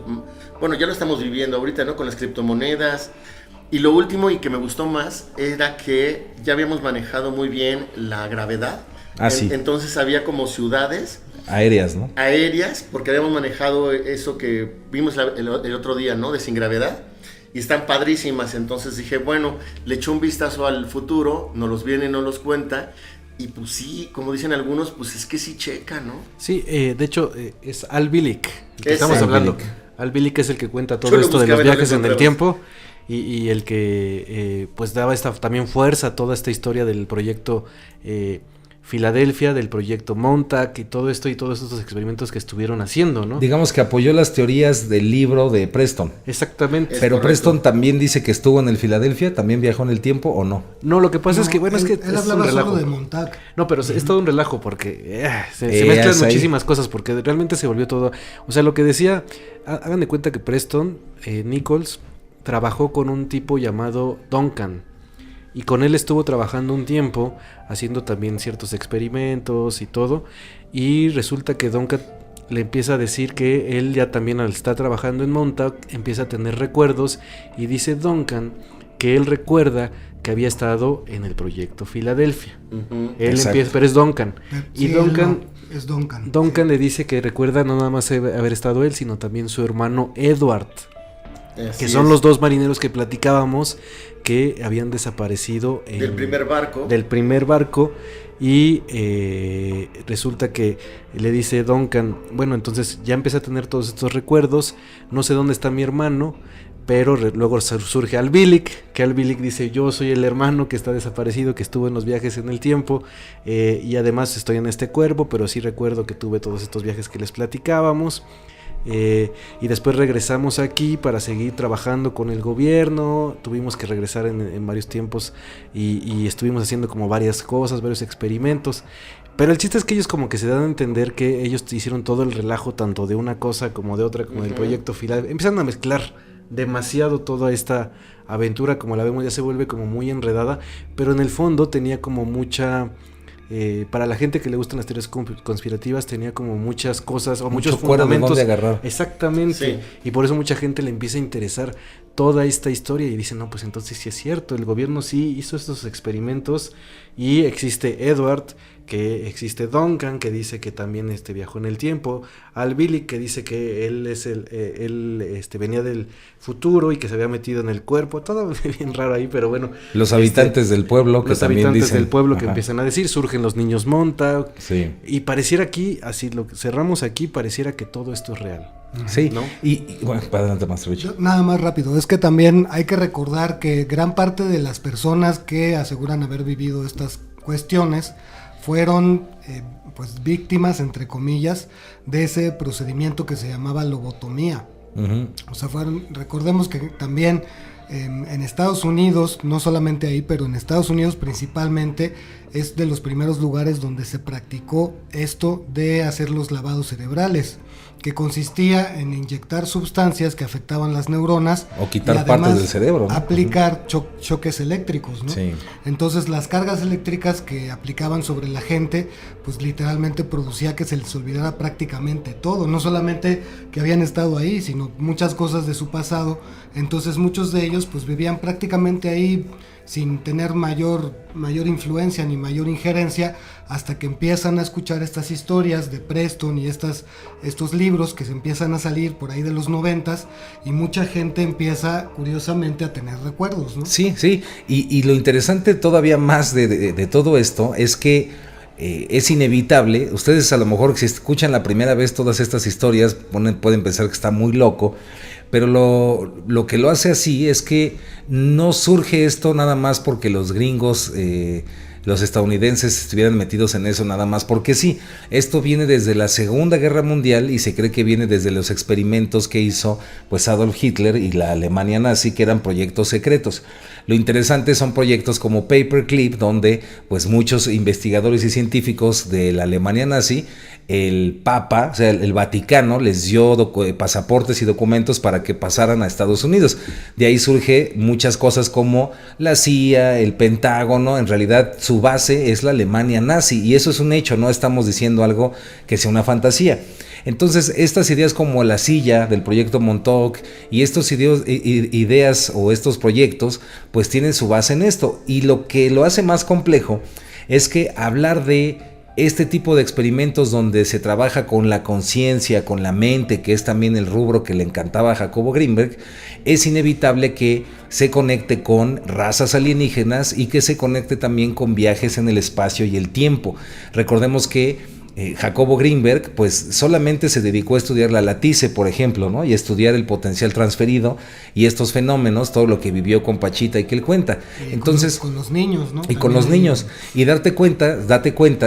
[SPEAKER 4] bueno, ya lo estamos viviendo ahorita, ¿no? Con las criptomonedas. Y lo último y que me gustó más era que ya habíamos manejado muy bien la gravedad.
[SPEAKER 1] Sí.
[SPEAKER 4] Entonces había como ciudades
[SPEAKER 1] aéreas, ¿no?
[SPEAKER 4] Aéreas, porque habíamos manejado eso que vimos el otro día, ¿no? De sin gravedad. Y están padrísimas, entonces dije, bueno, le echó un vistazo al futuro, nos los viene, nos los cuenta, y pues sí, como dicen algunos, pues es que sí checa, ¿no?
[SPEAKER 3] Sí, de hecho, es Al Bielek, el que estamos hablando. Al Bielek es el que cuenta todo esto de los viajes en el tiempo, y el que pues daba también fuerza a toda esta historia del proyecto Filadelfia, del proyecto Montauk y todo esto y todos estos experimentos que estuvieron haciendo, ¿no?
[SPEAKER 1] Digamos que apoyó las teorías del libro de Preston.
[SPEAKER 3] Exactamente.
[SPEAKER 1] Pero correcto. Preston también dice que estuvo en el Filadelfia, ¿también viajó en el tiempo o no?
[SPEAKER 3] No, lo que pasa es que, bueno, es que
[SPEAKER 2] él hablaba solo de Montauk.
[SPEAKER 3] No, pero es todo un relajo porque se mezclan muchísimas cosas porque realmente se volvió todo. O sea, lo que decía, hagan de cuenta que Preston, Nichols, trabajó con un tipo llamado Duncan. Y con él estuvo trabajando un tiempo, haciendo también ciertos experimentos y todo. Y resulta que Duncan le empieza a decir que él ya también al estar trabajando en Montauk empieza a tener recuerdos. Y dice Duncan que él recuerda que había estado en el proyecto Filadelfia. Uh-huh. Él empieza, pero es Duncan.
[SPEAKER 2] Sí,
[SPEAKER 3] y Duncan,
[SPEAKER 2] es Duncan.
[SPEAKER 3] Duncan le dice que recuerda no nada más haber estado él, sino también su hermano Edward. Que son los dos marineros que platicábamos que habían desaparecido
[SPEAKER 4] del
[SPEAKER 3] primer barco y resulta que le dice Duncan, bueno, entonces ya empecé a tener todos estos recuerdos, no sé dónde está mi hermano, pero luego surge Al Bielek, que Al Bielek dice, yo soy el hermano que está desaparecido, que estuvo en los viajes en el tiempo, y además estoy en este cuerpo, pero sí recuerdo que tuve todos estos viajes que les platicábamos. Y después regresamos aquí para seguir trabajando con el gobierno. Tuvimos que regresar en varios tiempos y estuvimos haciendo como varias cosas, varios experimentos. Pero el chiste es que ellos como que se dan a entender que ellos hicieron todo el relajo tanto de una cosa como de otra, como del proyecto Filadelfia. Empiezan a mezclar demasiado toda esta aventura, como la vemos ya se vuelve como muy enredada, pero en el fondo tenía como mucha... para la gente que le gustan las teorías conspirativas tenía como muchas cosas o muchos fundamentos
[SPEAKER 1] de agarrar.
[SPEAKER 3] Exactamente,
[SPEAKER 4] sí.
[SPEAKER 3] Y por eso mucha gente le empieza a interesar toda esta historia y dice, no, pues entonces sí es cierto, el gobierno sí hizo estos experimentos y existe Edward, que existe Duncan, que dice que también viajó en el tiempo, Al Bielek, que dice que él es venía del futuro y que se había metido en el cuerpo, todo bien raro ahí, pero bueno.
[SPEAKER 1] Los habitantes del pueblo que también dicen.
[SPEAKER 3] Los habitantes del pueblo que empiezan a decir, surgen los niños Montauk,
[SPEAKER 1] sí.
[SPEAKER 3] Y pareciera aquí, así lo cerramos aquí, pareciera que todo esto es real.
[SPEAKER 1] Sí,
[SPEAKER 3] ¿no?
[SPEAKER 1] y bueno, para adelante más,
[SPEAKER 2] nada más rápido, es que también hay que recordar que gran parte de las personas que aseguran haber vivido estas cuestiones fueron pues víctimas, entre comillas, de ese procedimiento que se llamaba lobotomía. Uh-huh. O sea, recordemos que también en Estados Unidos, no solamente ahí, pero en Estados Unidos principalmente, es de los primeros lugares donde se practicó esto de hacer los lavados cerebrales, que consistía en inyectar sustancias que afectaban las neuronas
[SPEAKER 1] o quitar partes del cerebro, ¿no?
[SPEAKER 2] Aplicar choques eléctricos, ¿no?
[SPEAKER 1] Sí.
[SPEAKER 2] Entonces las cargas eléctricas que aplicaban sobre la gente pues literalmente producía que se les olvidara prácticamente todo, no solamente que habían estado ahí, sino muchas cosas de su pasado. Entonces muchos de ellos pues vivían prácticamente ahí sin tener mayor influencia ni mayor injerencia, hasta que empiezan a escuchar estas historias de Preston y estos libros que se empiezan a salir por ahí de los 90s, y mucha gente empieza curiosamente a tener recuerdos, ¿no?
[SPEAKER 1] Sí, sí, y lo interesante todavía más de todo esto es que es inevitable. Ustedes a lo mejor si escuchan la primera vez todas estas historias pueden pensar que está muy loco, pero lo que lo hace así es que no surge esto nada más porque los gringos los estadounidenses estuvieran metidos en eso nada más, porque sí, esto viene desde la Segunda Guerra Mundial y se cree que viene desde los experimentos que hizo pues Adolf Hitler y la Alemania nazi, que eran proyectos secretos. Lo interesante son proyectos como Paperclip, donde pues muchos investigadores y científicos de la Alemania nazi, el Papa, o sea, el Vaticano, les dio pasaportes y documentos para que pasaran a Estados Unidos. De ahí surge muchas cosas como la CIA, el Pentágono. En realidad su base es la Alemania nazi, y eso es un hecho, no estamos diciendo algo que sea una fantasía. Entonces, estas ideas como la silla del proyecto Montauk y estos ideas o estos proyectos, pues tienen su base en esto. Y lo que lo hace más complejo es que hablar de este tipo de experimentos donde se trabaja con la conciencia, con la mente, que es también el rubro que le encantaba a Jacobo Greenberg, es inevitable que se conecte con razas alienígenas y que se conecte también con viajes en el espacio y el tiempo. Recordemos que Jacobo Greenberg pues solamente se dedicó a estudiar la latice, por ejemplo, ¿no? Y a estudiar el potencial transferido y estos fenómenos, todo lo que vivió con Pachita y que él cuenta. Entonces,
[SPEAKER 2] con los niños, ¿no?
[SPEAKER 1] Y con los niños. Y date cuenta,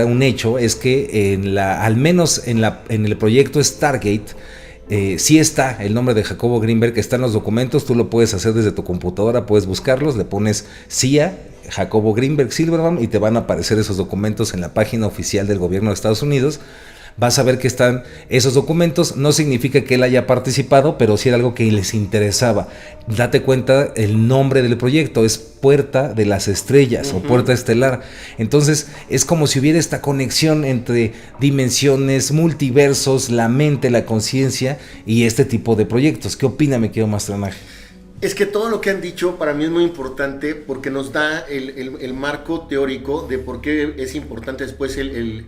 [SPEAKER 1] un hecho es que al menos en el proyecto Stargate, sí está el nombre de Jacobo Greenberg, está en los documentos, tú lo puedes hacer desde tu computadora, puedes buscarlos, le pones CIA, Jacobo Greenberg Silverbaum, y te van a aparecer esos documentos en la página oficial del gobierno de Estados Unidos. Vas a ver que están esos documentos. No significa que él haya participado, pero sí era algo que les interesaba. Date cuenta, el nombre del proyecto es Puerta de las Estrellas, o Puerta Estelar. Entonces es como si hubiera esta conexión entre dimensiones, multiversos, la mente, la conciencia y este tipo de proyectos. ¿Qué opina, mi querido Mastranaje?
[SPEAKER 4] Es que todo lo que han dicho para mí es muy importante, porque nos da el marco teórico de por qué es importante después el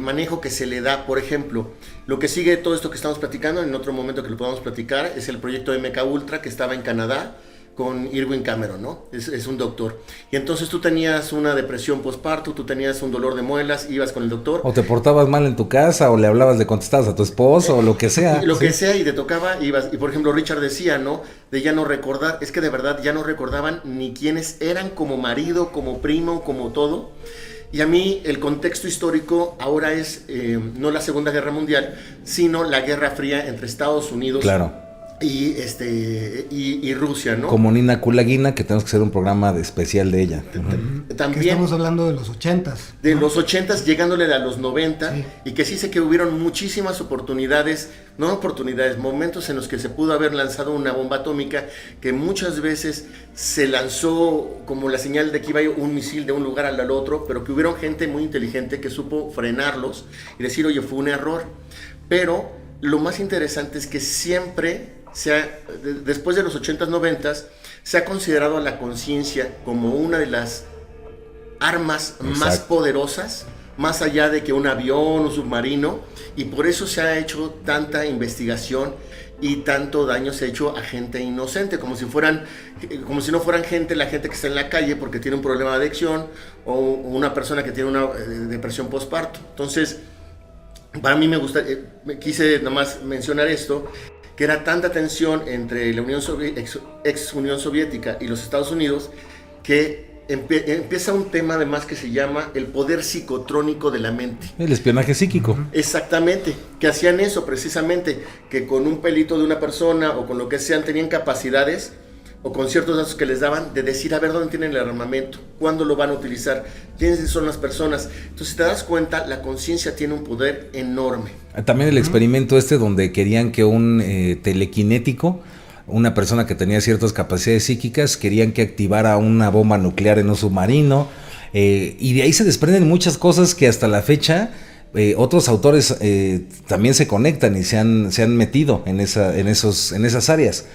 [SPEAKER 4] manejo que se le da. Por ejemplo, lo que sigue de todo esto que estamos platicando, en otro momento que lo podamos platicar, es el proyecto MK Ultra, que estaba en Canadá con Irwin Cameron, ¿no? Es un doctor. Y entonces tú tenías una depresión postparto, tú tenías un dolor de muelas, ibas con el doctor.
[SPEAKER 1] O te portabas mal en tu casa, o le hablabas de contestabas a tu esposo, o lo que sea.
[SPEAKER 4] Lo que sea, y te tocaba, ibas. Y por ejemplo, Richard decía, ¿no? De ya no recordar, es que de verdad ya no recordaban ni quiénes eran como marido, como primo, como todo. Y a mí el contexto histórico ahora es no la Segunda Guerra Mundial, sino la Guerra Fría entre Estados Unidos,
[SPEAKER 1] claro,
[SPEAKER 4] y Rusia, ¿no?
[SPEAKER 1] Como Nina Kulagina, que tenemos que hacer un programa especial de ella.
[SPEAKER 2] También estamos hablando de los 80s.
[SPEAKER 4] De los 80s, llegándole a los 90, sí. Y que sí sé que hubieron muchísimas momentos en los que se pudo haber lanzado una bomba atómica, que muchas veces se lanzó como la señal de que iba un misil de un lugar al otro, pero que hubieron gente muy inteligente que supo frenarlos y decir, oye, fue un error. Pero lo más interesante es que siempre después de los 80s, 90s, se ha considerado a la conciencia como una de las armas más poderosas, más allá de que un avión, un submarino, y por eso se ha hecho tanta investigación y tanto daño se ha hecho a gente inocente, como si no fueran la gente que está en la calle porque tiene un problema de adicción, o una persona que tiene una depresión postparto. Entonces, para mí quise nomás mencionar esto, que era tanta tensión entre la ex Unión Soviética y los Estados Unidos, que empieza un tema además que se llama el poder psicotrónico de la mente.
[SPEAKER 1] El espionaje psíquico.
[SPEAKER 4] Exactamente, que hacían eso precisamente, que con un pelito de una persona o con lo que sean tenían capacidades, o con ciertos datos que les daban, de decir a ver dónde tienen el armamento, cuándo lo van a utilizar, quiénes son las personas. Entonces, si te das cuenta, la conciencia tiene un poder enorme.
[SPEAKER 1] También el experimento donde querían que un telequinético, una persona que tenía ciertas capacidades psíquicas, querían que activara una bomba nuclear en un submarino, y de ahí se desprenden muchas cosas que hasta la fecha otros autores también se conectan y se han metido en esas áreas.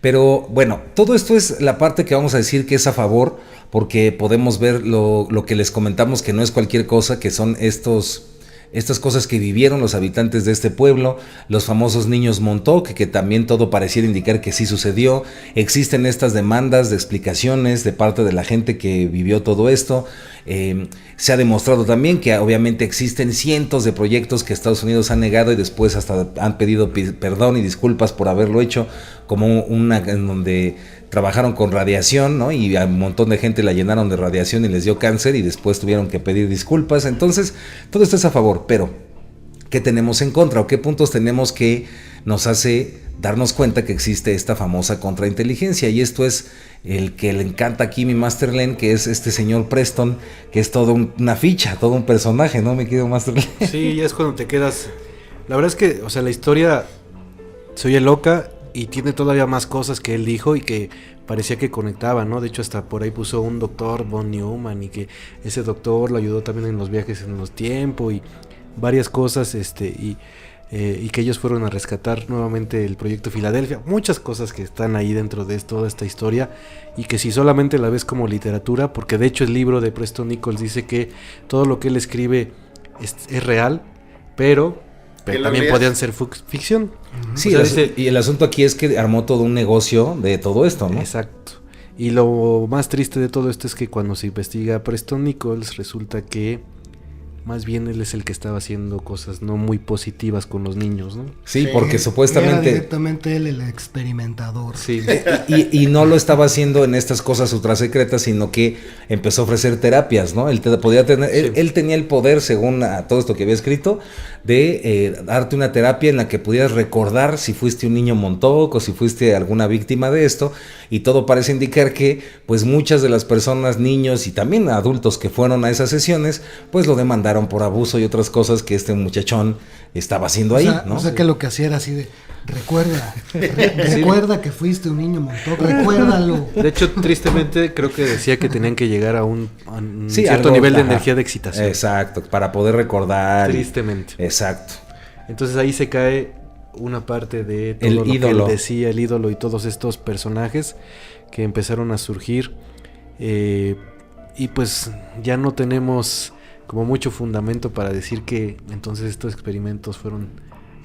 [SPEAKER 1] Pero bueno, todo esto es la parte que vamos a decir que es a favor, porque podemos ver lo que les comentamos, que no es cualquier cosa, que son estas cosas que vivieron los habitantes de este pueblo, los famosos niños Montauk, que también todo pareciera indicar que sí sucedió. Existen estas demandas de explicaciones de parte de la gente que vivió todo esto. Se ha demostrado también que obviamente existen cientos de proyectos que Estados Unidos ha negado y después hasta han pedido perdón y disculpas por haberlo hecho, como una en donde trabajaron con radiación, ¿no? Y a un montón de gente la llenaron de radiación y les dio cáncer y después tuvieron que pedir disculpas. Entonces, todo esto es a favor, pero ¿qué tenemos en contra o qué puntos tenemos que nos hace darnos cuenta que existe esta famosa contrainteligencia? Y esto es el que le encanta aquí mi Master Len, que es este señor Preston, que es todo una ficha, todo un personaje, ¿no, mi querido Master Len?
[SPEAKER 3] Sí, ya es cuando te quedas... La verdad es que, o sea, la historia se oye loca y tiene todavía más cosas que él dijo y que parecía que conectaban, ¿no? De hecho, hasta por ahí puso un doctor, von Neumann, y que ese doctor lo ayudó también en los viajes en los tiempos y varias cosas, y que ellos fueron a rescatar nuevamente el proyecto Filadelfia. Muchas cosas que están ahí dentro de toda esta historia y que si solamente la ves como literatura, porque de hecho el libro de Preston Nichols dice que todo lo que él escribe es real, pero también podían ser ficción.
[SPEAKER 1] Sí,
[SPEAKER 3] o sea,
[SPEAKER 1] y el asunto aquí es que armó todo un negocio de todo esto, ¿no?
[SPEAKER 3] Exacto. Y lo más triste de todo esto es que cuando se investiga a Preston Nichols resulta que más bien él es el que estaba haciendo cosas no muy positivas con los niños, ¿no?
[SPEAKER 1] Sí, porque supuestamente...
[SPEAKER 2] Era directamente él el experimentador.
[SPEAKER 3] Sí.
[SPEAKER 1] Y no lo estaba haciendo en estas cosas ultrasecretas, sino que empezó a ofrecer terapias, ¿no? Él podía tener,
[SPEAKER 3] Sí.
[SPEAKER 1] él tenía el poder, según a todo esto que había escrito, de darte una terapia en la que pudieras recordar si fuiste un niño Montauk o si fuiste alguna víctima de esto, y todo parece indicar que pues muchas de las personas, niños y también adultos que fueron a esas sesiones, pues lo demandaron por abuso y otras cosas que este muchachón estaba haciendo ahí, ¿no?
[SPEAKER 2] O sea que lo que hacía era así de, recuerda que fuiste un niño Montauk, recuérdalo.
[SPEAKER 3] De hecho, tristemente, creo que decía que tenían que llegar a un
[SPEAKER 1] Sí,
[SPEAKER 3] cierto
[SPEAKER 1] algo,
[SPEAKER 3] nivel de
[SPEAKER 1] ajá,
[SPEAKER 3] energía de excitación.
[SPEAKER 1] Exacto, para poder recordar.
[SPEAKER 3] Tristemente.
[SPEAKER 1] Exacto.
[SPEAKER 3] Entonces ahí se cae una parte de todo
[SPEAKER 1] El
[SPEAKER 3] lo
[SPEAKER 1] ídolo.
[SPEAKER 3] que él decía, el ídolo y todos estos personajes que empezaron a surgir. Y pues ya no tenemos como mucho fundamento para decir que entonces estos experimentos fueron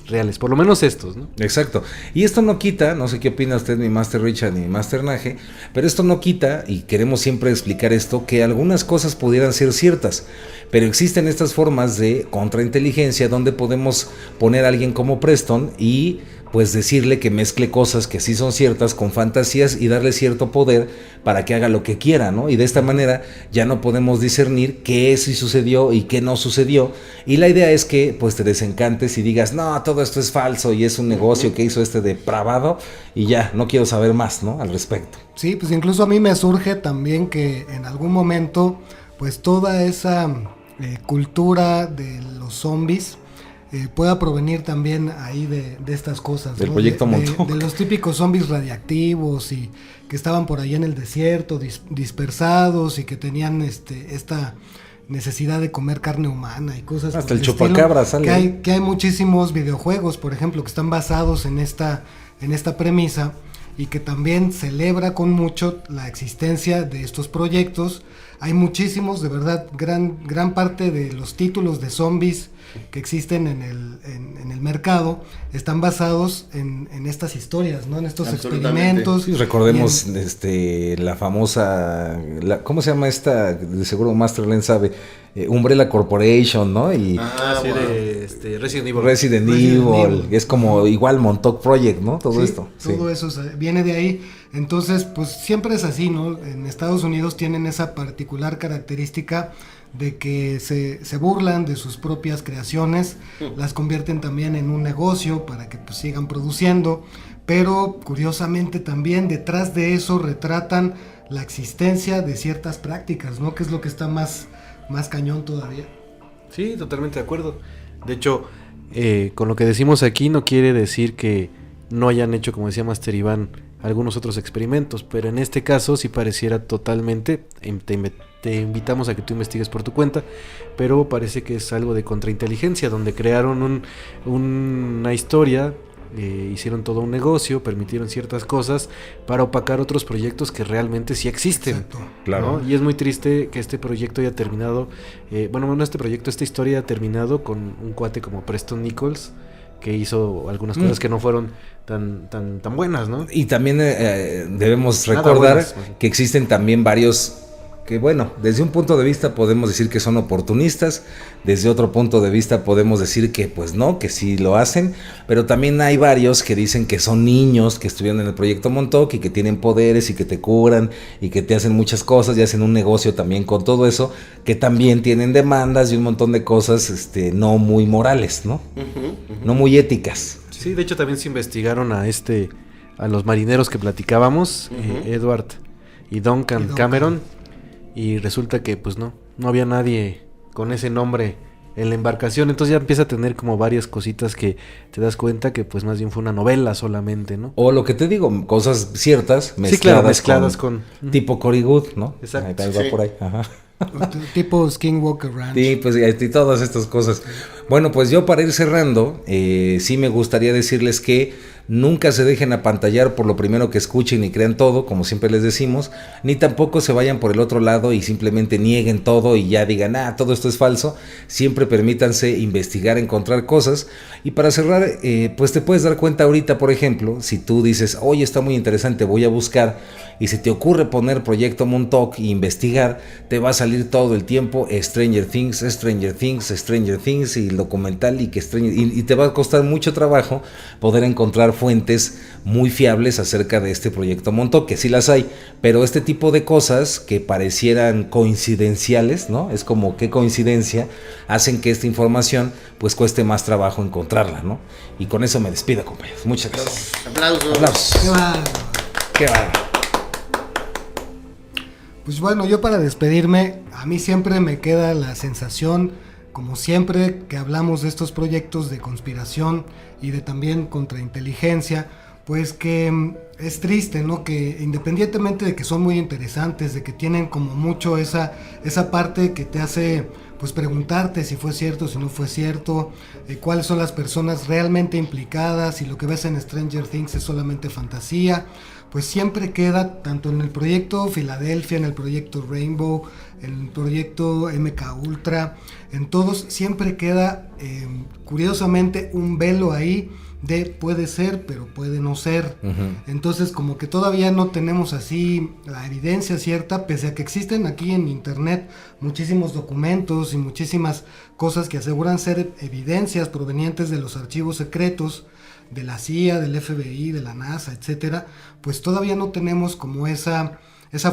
[SPEAKER 3] reales, por lo menos estos, ¿no?
[SPEAKER 1] Exacto. Y esto no quita, no sé qué opina usted, mi Master Richard, mi Master Naje, pero esto no quita, y queremos siempre explicar esto, que algunas cosas pudieran ser ciertas, pero existen estas formas de contrainteligencia donde podemos poner a alguien como Preston y pues decirle que mezcle cosas que sí son ciertas con fantasías y darle cierto poder para que haga lo que quiera, ¿no? Y de esta manera ya no podemos discernir qué sí sucedió y qué no sucedió. Y la idea es que pues te desencantes y digas, no, todo esto es falso y es un negocio que hizo este depravado y ya, no quiero saber más, ¿no? Al respecto.
[SPEAKER 2] Sí, pues incluso a mí me surge también que en algún momento pues toda esa cultura de los zombies pueda provenir también ahí de estas cosas,
[SPEAKER 1] del
[SPEAKER 2] ¿no?
[SPEAKER 1] proyecto Montauk.
[SPEAKER 2] De los típicos zombies radiactivos y que estaban por ahí en el desierto dispersados y que tenían esta necesidad de comer carne humana y cosas
[SPEAKER 1] hasta
[SPEAKER 2] por
[SPEAKER 1] el chupacabra sale.
[SPEAKER 2] que hay muchísimos videojuegos, por ejemplo, que están basados en esta premisa y que también celebra con mucho la existencia de estos proyectos. Hay muchísimos, de verdad, gran parte de los títulos de zombies que existen en el mercado están basados en estas historias, ¿no? En estos experimentos.
[SPEAKER 1] Sí, recordemos la famosa, ¿cómo se llama esta? De seguro Master Len sabe, Umbrella Corporation, ¿no? Y
[SPEAKER 3] Así
[SPEAKER 4] wow.
[SPEAKER 3] de Resident Evil.
[SPEAKER 1] Resident Evil, es como igual Montauk Project, ¿no? Todo esto.
[SPEAKER 2] Todo eso viene de ahí. Entonces, pues siempre es así, ¿no? En Estados Unidos tienen esa particular característica de que se burlan de sus propias creaciones, las convierten también en un negocio para que pues sigan produciendo, pero curiosamente también detrás de eso retratan la existencia de ciertas prácticas, ¿no? Que es lo que está más cañón todavía.
[SPEAKER 3] Sí, totalmente de acuerdo. De hecho, con lo que decimos aquí no quiere decir que no hayan hecho, como decía Master Iván, algunos otros experimentos, pero en este caso sí pareciera totalmente, te invitamos a que tú investigues por tu cuenta, pero parece que es algo de contrainteligencia, donde crearon una historia, hicieron todo un negocio, permitieron ciertas cosas para opacar otros proyectos que realmente sí existen.
[SPEAKER 2] Exacto.
[SPEAKER 1] Claro.
[SPEAKER 3] ¿No? Y es muy triste que este proyecto haya terminado, esta historia ha terminado con un cuate como Preston Nichols, que hizo algunas cosas que no fueron tan buenas, ¿no?
[SPEAKER 1] Y también debemos
[SPEAKER 3] Nada
[SPEAKER 1] recordar
[SPEAKER 3] buenas.
[SPEAKER 1] que existen también varios que bueno, desde un punto de vista podemos decir que son oportunistas, desde otro punto de vista podemos decir que pues no, que sí lo hacen, pero también hay varios que dicen que son niños que estuvieron en el proyecto Montauk y que tienen poderes y que te curan y que te hacen muchas cosas y hacen un negocio también con todo eso, que también tienen demandas y un montón de cosas no muy morales, ¿no? No muy éticas.
[SPEAKER 3] Sí, de hecho también se investigaron a los marineros que platicábamos, Edward y Duncan Cameron, y resulta que pues no había nadie con ese nombre en la embarcación, entonces ya empieza a tener como varias cositas que te das cuenta que pues más bien fue una novela solamente, ¿no?
[SPEAKER 1] O lo que te digo, cosas ciertas mezcladas,
[SPEAKER 3] sí, claro, mezcladas con
[SPEAKER 1] tipo Cory Good, ¿no?
[SPEAKER 3] Exacto.
[SPEAKER 1] Ahí va por ahí, ajá.
[SPEAKER 2] Tipo Skinwalker Ranch.
[SPEAKER 1] Sí, pues y todas estas cosas. Bueno, pues yo para ir cerrando, sí me gustaría decirles que nunca se dejen apantallar por lo primero que escuchen y crean todo, como siempre les decimos, ni tampoco se vayan por el otro lado y simplemente nieguen todo y ya digan, todo esto es falso. Siempre permítanse investigar, encontrar cosas. Y para cerrar, pues te puedes dar cuenta ahorita, por ejemplo, si tú dices, oye, está muy interesante, voy a buscar, y se te ocurre poner Proyecto Montauk e investigar, te va a salir todo el tiempo Stranger Things y el documental y te va a costar mucho trabajo poder encontrar fuentes muy fiables acerca de este Proyecto Montauk, que sí las hay, pero este tipo de cosas que parecieran coincidenciales, ¿no? Es como qué coincidencia, hacen que esta información pues cueste más trabajo encontrarla, ¿no? Y con eso me despido, compañeros. Muchas gracias.
[SPEAKER 4] Aplausos.
[SPEAKER 2] Qué bárbaro. Pues bueno, yo para despedirme, a mí siempre me queda la sensación, como siempre que hablamos de estos proyectos de conspiración y de también contrainteligencia, pues que es triste, ¿no? Que independientemente de que son muy interesantes, de que tienen como mucho esa parte que te hace pues preguntarte si fue cierto, si no fue cierto, cuáles son las personas realmente implicadas, si lo que ves en Stranger Things es solamente fantasía, pues siempre queda, tanto en el proyecto Filadelfia, en el proyecto Rainbow, en el proyecto MK Ultra, en todos siempre queda curiosamente un velo ahí de puede ser, pero puede no ser. Entonces como que todavía no tenemos así la evidencia cierta, pese a que existen aquí en internet muchísimos documentos y muchísimas cosas que aseguran ser evidencias provenientes de los archivos secretos de la CIA, del FBI, de la NASA, etcétera, pues todavía no tenemos como esa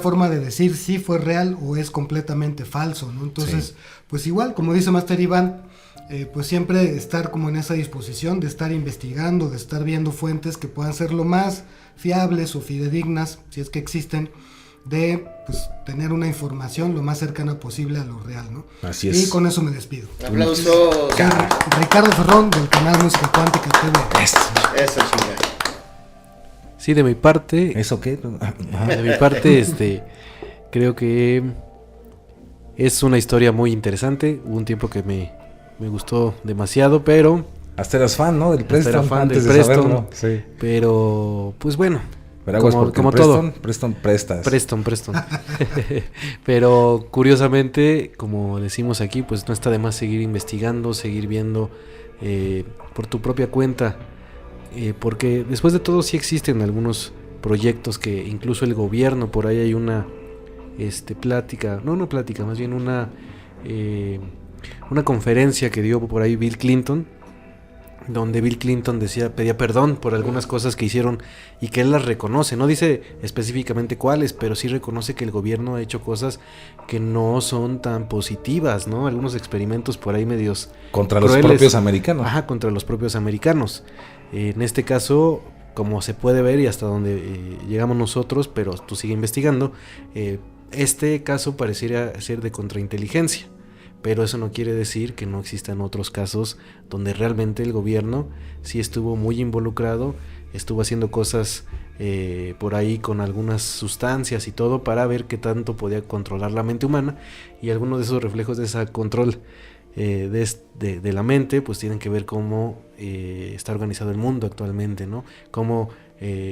[SPEAKER 2] forma de decir si fue real o es completamente falso, ¿no? Entonces, pues igual, como dice Master Iván, pues siempre estar como en esa disposición de estar investigando, de estar viendo fuentes que puedan ser lo más fiables o fidedignas, si es que existen, de pues tener una información lo más cercana posible a lo real, ¿no?
[SPEAKER 1] Así es.
[SPEAKER 2] Y con eso me despido.
[SPEAKER 4] Aplausos.
[SPEAKER 2] Soy Ricardo Ferrón del canal Música Cuántica TV.
[SPEAKER 4] Eso, chinga.
[SPEAKER 3] Sí, de mi parte.
[SPEAKER 1] ¿Eso qué?
[SPEAKER 3] De mi parte, creo que es una historia muy interesante. Hubo un tiempo que me gustó demasiado, pero
[SPEAKER 1] hasta eras fan, ¿no? Del Preston.
[SPEAKER 3] Era fan
[SPEAKER 1] antes
[SPEAKER 3] del
[SPEAKER 1] de
[SPEAKER 3] Preston,
[SPEAKER 1] saberlo. Sí.
[SPEAKER 3] Pero pues bueno,
[SPEAKER 1] Pero
[SPEAKER 3] como todo.
[SPEAKER 1] Preston prestas.
[SPEAKER 3] Preston. Pero curiosamente, como decimos aquí, pues no está de más seguir investigando, seguir viendo por tu propia cuenta, porque después de todo sí existen algunos proyectos que incluso el gobierno, por ahí hay una más bien una conferencia que dio por ahí Bill Clinton, donde Bill Clinton pedía perdón por algunas cosas que hicieron y que él las reconoce, no dice específicamente cuáles, pero sí reconoce que el gobierno ha hecho cosas que no son tan positivas, ¿no? Algunos experimentos por ahí medios
[SPEAKER 1] contra
[SPEAKER 3] crueles.
[SPEAKER 1] Los propios americanos.
[SPEAKER 3] Ajá, contra los propios americanos. En este caso, como se puede ver y hasta donde llegamos nosotros, pero tú sigue investigando, este caso pareciera ser de contrainteligencia. Pero eso no quiere decir que no existan otros casos donde realmente el gobierno sí estuvo muy involucrado, estuvo haciendo cosas por ahí con algunas sustancias y todo para ver qué tanto podía controlar la mente humana, y algunos de esos reflejos de ese control de la mente pues tienen que ver cómo está organizado el mundo actualmente, ¿no? Cómo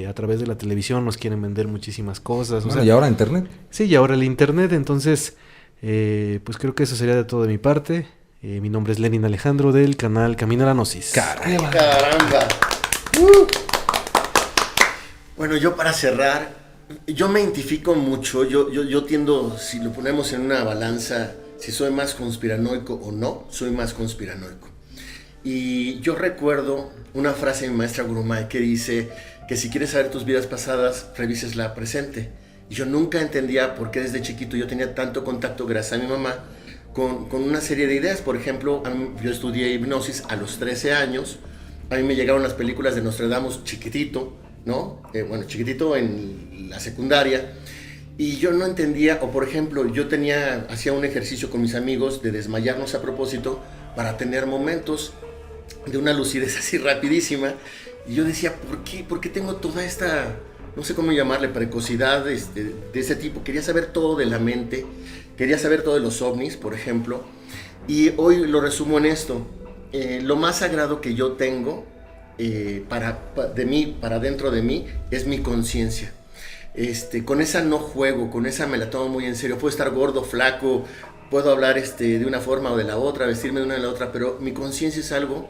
[SPEAKER 3] a través de la televisión nos quieren vender muchísimas cosas.
[SPEAKER 1] Bueno, y ahora internet.
[SPEAKER 3] Sí, y ahora el internet, entonces... pues creo que eso sería de todo de mi parte. Mi nombre es Lenin Alejandro del canal Camino a la Gnosis.
[SPEAKER 4] Caramba. Bueno, yo para cerrar, Yo me identifico mucho, yo tiendo, si lo ponemos en una balanza, si soy más conspiranoico o no, soy más conspiranoico. Y yo recuerdo una frase de mi maestra Gurumay que dice que si quieres saber tus vidas pasadas, revises la presente. Y yo nunca entendía por qué desde chiquito yo tenía tanto contacto, gracias a mi mamá, con una serie de ideas. Por ejemplo, yo estudié hipnosis a los 13 años, a mí me llegaron las películas de Nostradamus chiquitito, ¿no? Chiquitito en la secundaria, y yo no entendía, o por ejemplo, hacía un ejercicio con mis amigos de desmayarnos a propósito para tener momentos de una lucidez así rapidísima, y yo decía, ¿por qué tengo toda esta, no sé cómo llamarle, precocidad de ese tipo? Quería saber todo de la mente, quería saber todo de los ovnis, por ejemplo, y hoy lo resumo en esto. Lo más sagrado que yo tengo para dentro de mí es mi conciencia. Con esa no juego, con esa me la tomo muy en serio. Puedo estar gordo, flaco, puedo hablar de una forma o de la otra, vestirme de una o de la otra, pero mi conciencia es algo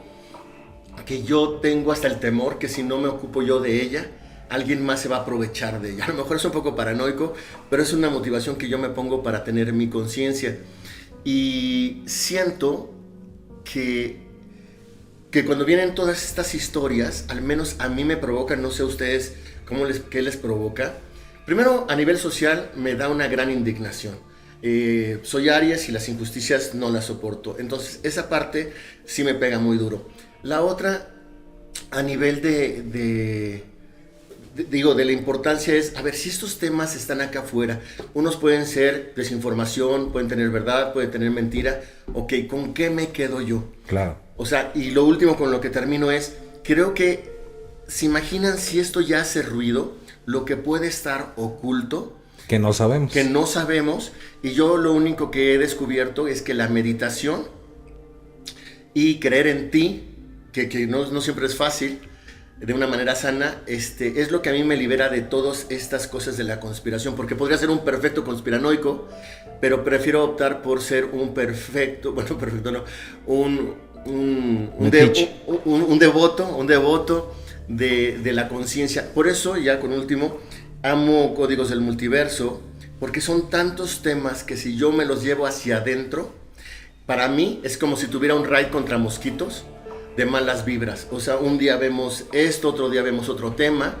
[SPEAKER 4] que yo tengo hasta el temor que si no me ocupo yo de ella, alguien más se va a aprovechar de ella. A lo mejor es un poco paranoico, pero es una motivación que yo me pongo para tener mi conciencia. Y siento que cuando vienen todas estas historias, al menos a mí me provocan, no sé a ustedes qué les provoca. Primero, a nivel social, me da una gran indignación. Soy Aries y las injusticias no las soporto. Entonces, esa parte sí me pega muy duro. La otra, a nivel de la importancia es, a ver, si estos temas están acá afuera, unos pueden ser desinformación, pueden tener verdad, pueden tener mentira. Ok, ¿con qué me quedo yo?
[SPEAKER 1] Claro.
[SPEAKER 4] O sea, y lo último con lo que termino es, creo que se imaginan si esto ya hace ruido, lo que puede estar oculto.
[SPEAKER 1] Que no sabemos.
[SPEAKER 4] Que no sabemos. Y yo lo único que he descubierto es que la meditación y creer en ti, que no siempre es fácil, de una manera sana, es lo que a mí me libera de todas estas cosas de la conspiración, porque podría ser un perfecto conspiranoico, pero prefiero optar por ser un devoto de la conciencia. Por eso, ya con último, amo Códigos del Multiverso, porque son tantos temas que si yo me los llevo hacia adentro, para mí es como si tuviera un raid contra mosquitos de malas vibras. O sea, un día vemos esto, otro día vemos otro tema,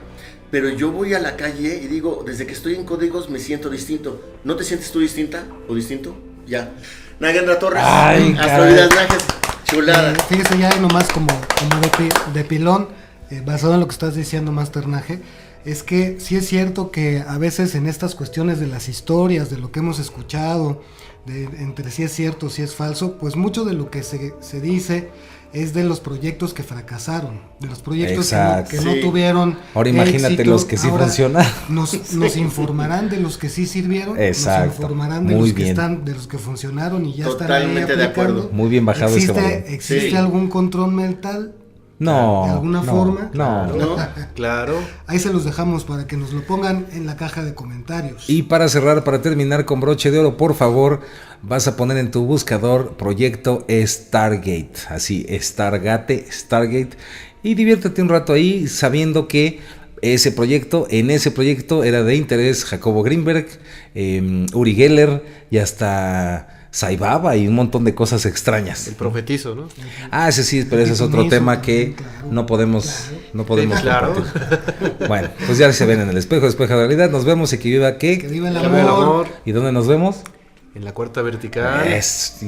[SPEAKER 4] pero yo voy a la calle y digo, desde que estoy en Códigos me siento distinto. ¿No te sientes tú distinta o distinto? Ya. Nagendra Torres, Astrovidas Nages, chulada.
[SPEAKER 2] Fíjese ya nomás como de pilón, basado en lo que estás diciendo, Master Nage, es que sí es cierto que a veces en estas cuestiones de las historias, de lo que hemos escuchado, entre si es cierto, si es falso, pues mucho de lo que se dice es de los proyectos que fracasaron, de los proyectos que no tuvieron.
[SPEAKER 1] Ahora imagínate éxito. Los que sí funcionan.
[SPEAKER 2] Nos informarán de los que sí sirvieron.
[SPEAKER 1] Exacto.
[SPEAKER 2] Nos informarán de los que de los que funcionaron y ya
[SPEAKER 4] totalmente
[SPEAKER 2] están ahí aplicando.
[SPEAKER 4] De acuerdo.
[SPEAKER 1] Muy bien bajado ese valor.
[SPEAKER 2] ¿Existe algún control mental?
[SPEAKER 1] No.
[SPEAKER 2] ¿De alguna forma?
[SPEAKER 1] No.
[SPEAKER 3] Claro.
[SPEAKER 2] Ahí se los dejamos para que nos lo pongan en la caja de comentarios.
[SPEAKER 1] Y para cerrar, para terminar con broche de oro, por favor, vas a poner en tu buscador proyecto Stargate. Así, Stargate, y diviértete un rato ahí sabiendo que en ese proyecto era de interés Jacobo Greenberg, Uri Geller y hasta Saibaba y un montón de cosas extrañas.
[SPEAKER 3] El profetizo, ¿no?
[SPEAKER 1] Ese sí, pero ese es otro tema que no podemos
[SPEAKER 3] claro.
[SPEAKER 1] compartir. Bueno, pues ya se ven en el espejo de realidad. Nos vemos y que viva ¿qué?
[SPEAKER 2] Que viva el amor.
[SPEAKER 1] ¿Y dónde nos vemos?
[SPEAKER 3] En la cuarta vertical.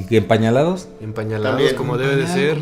[SPEAKER 1] ¿Y empañalados?
[SPEAKER 3] Empañalados como debe de ser.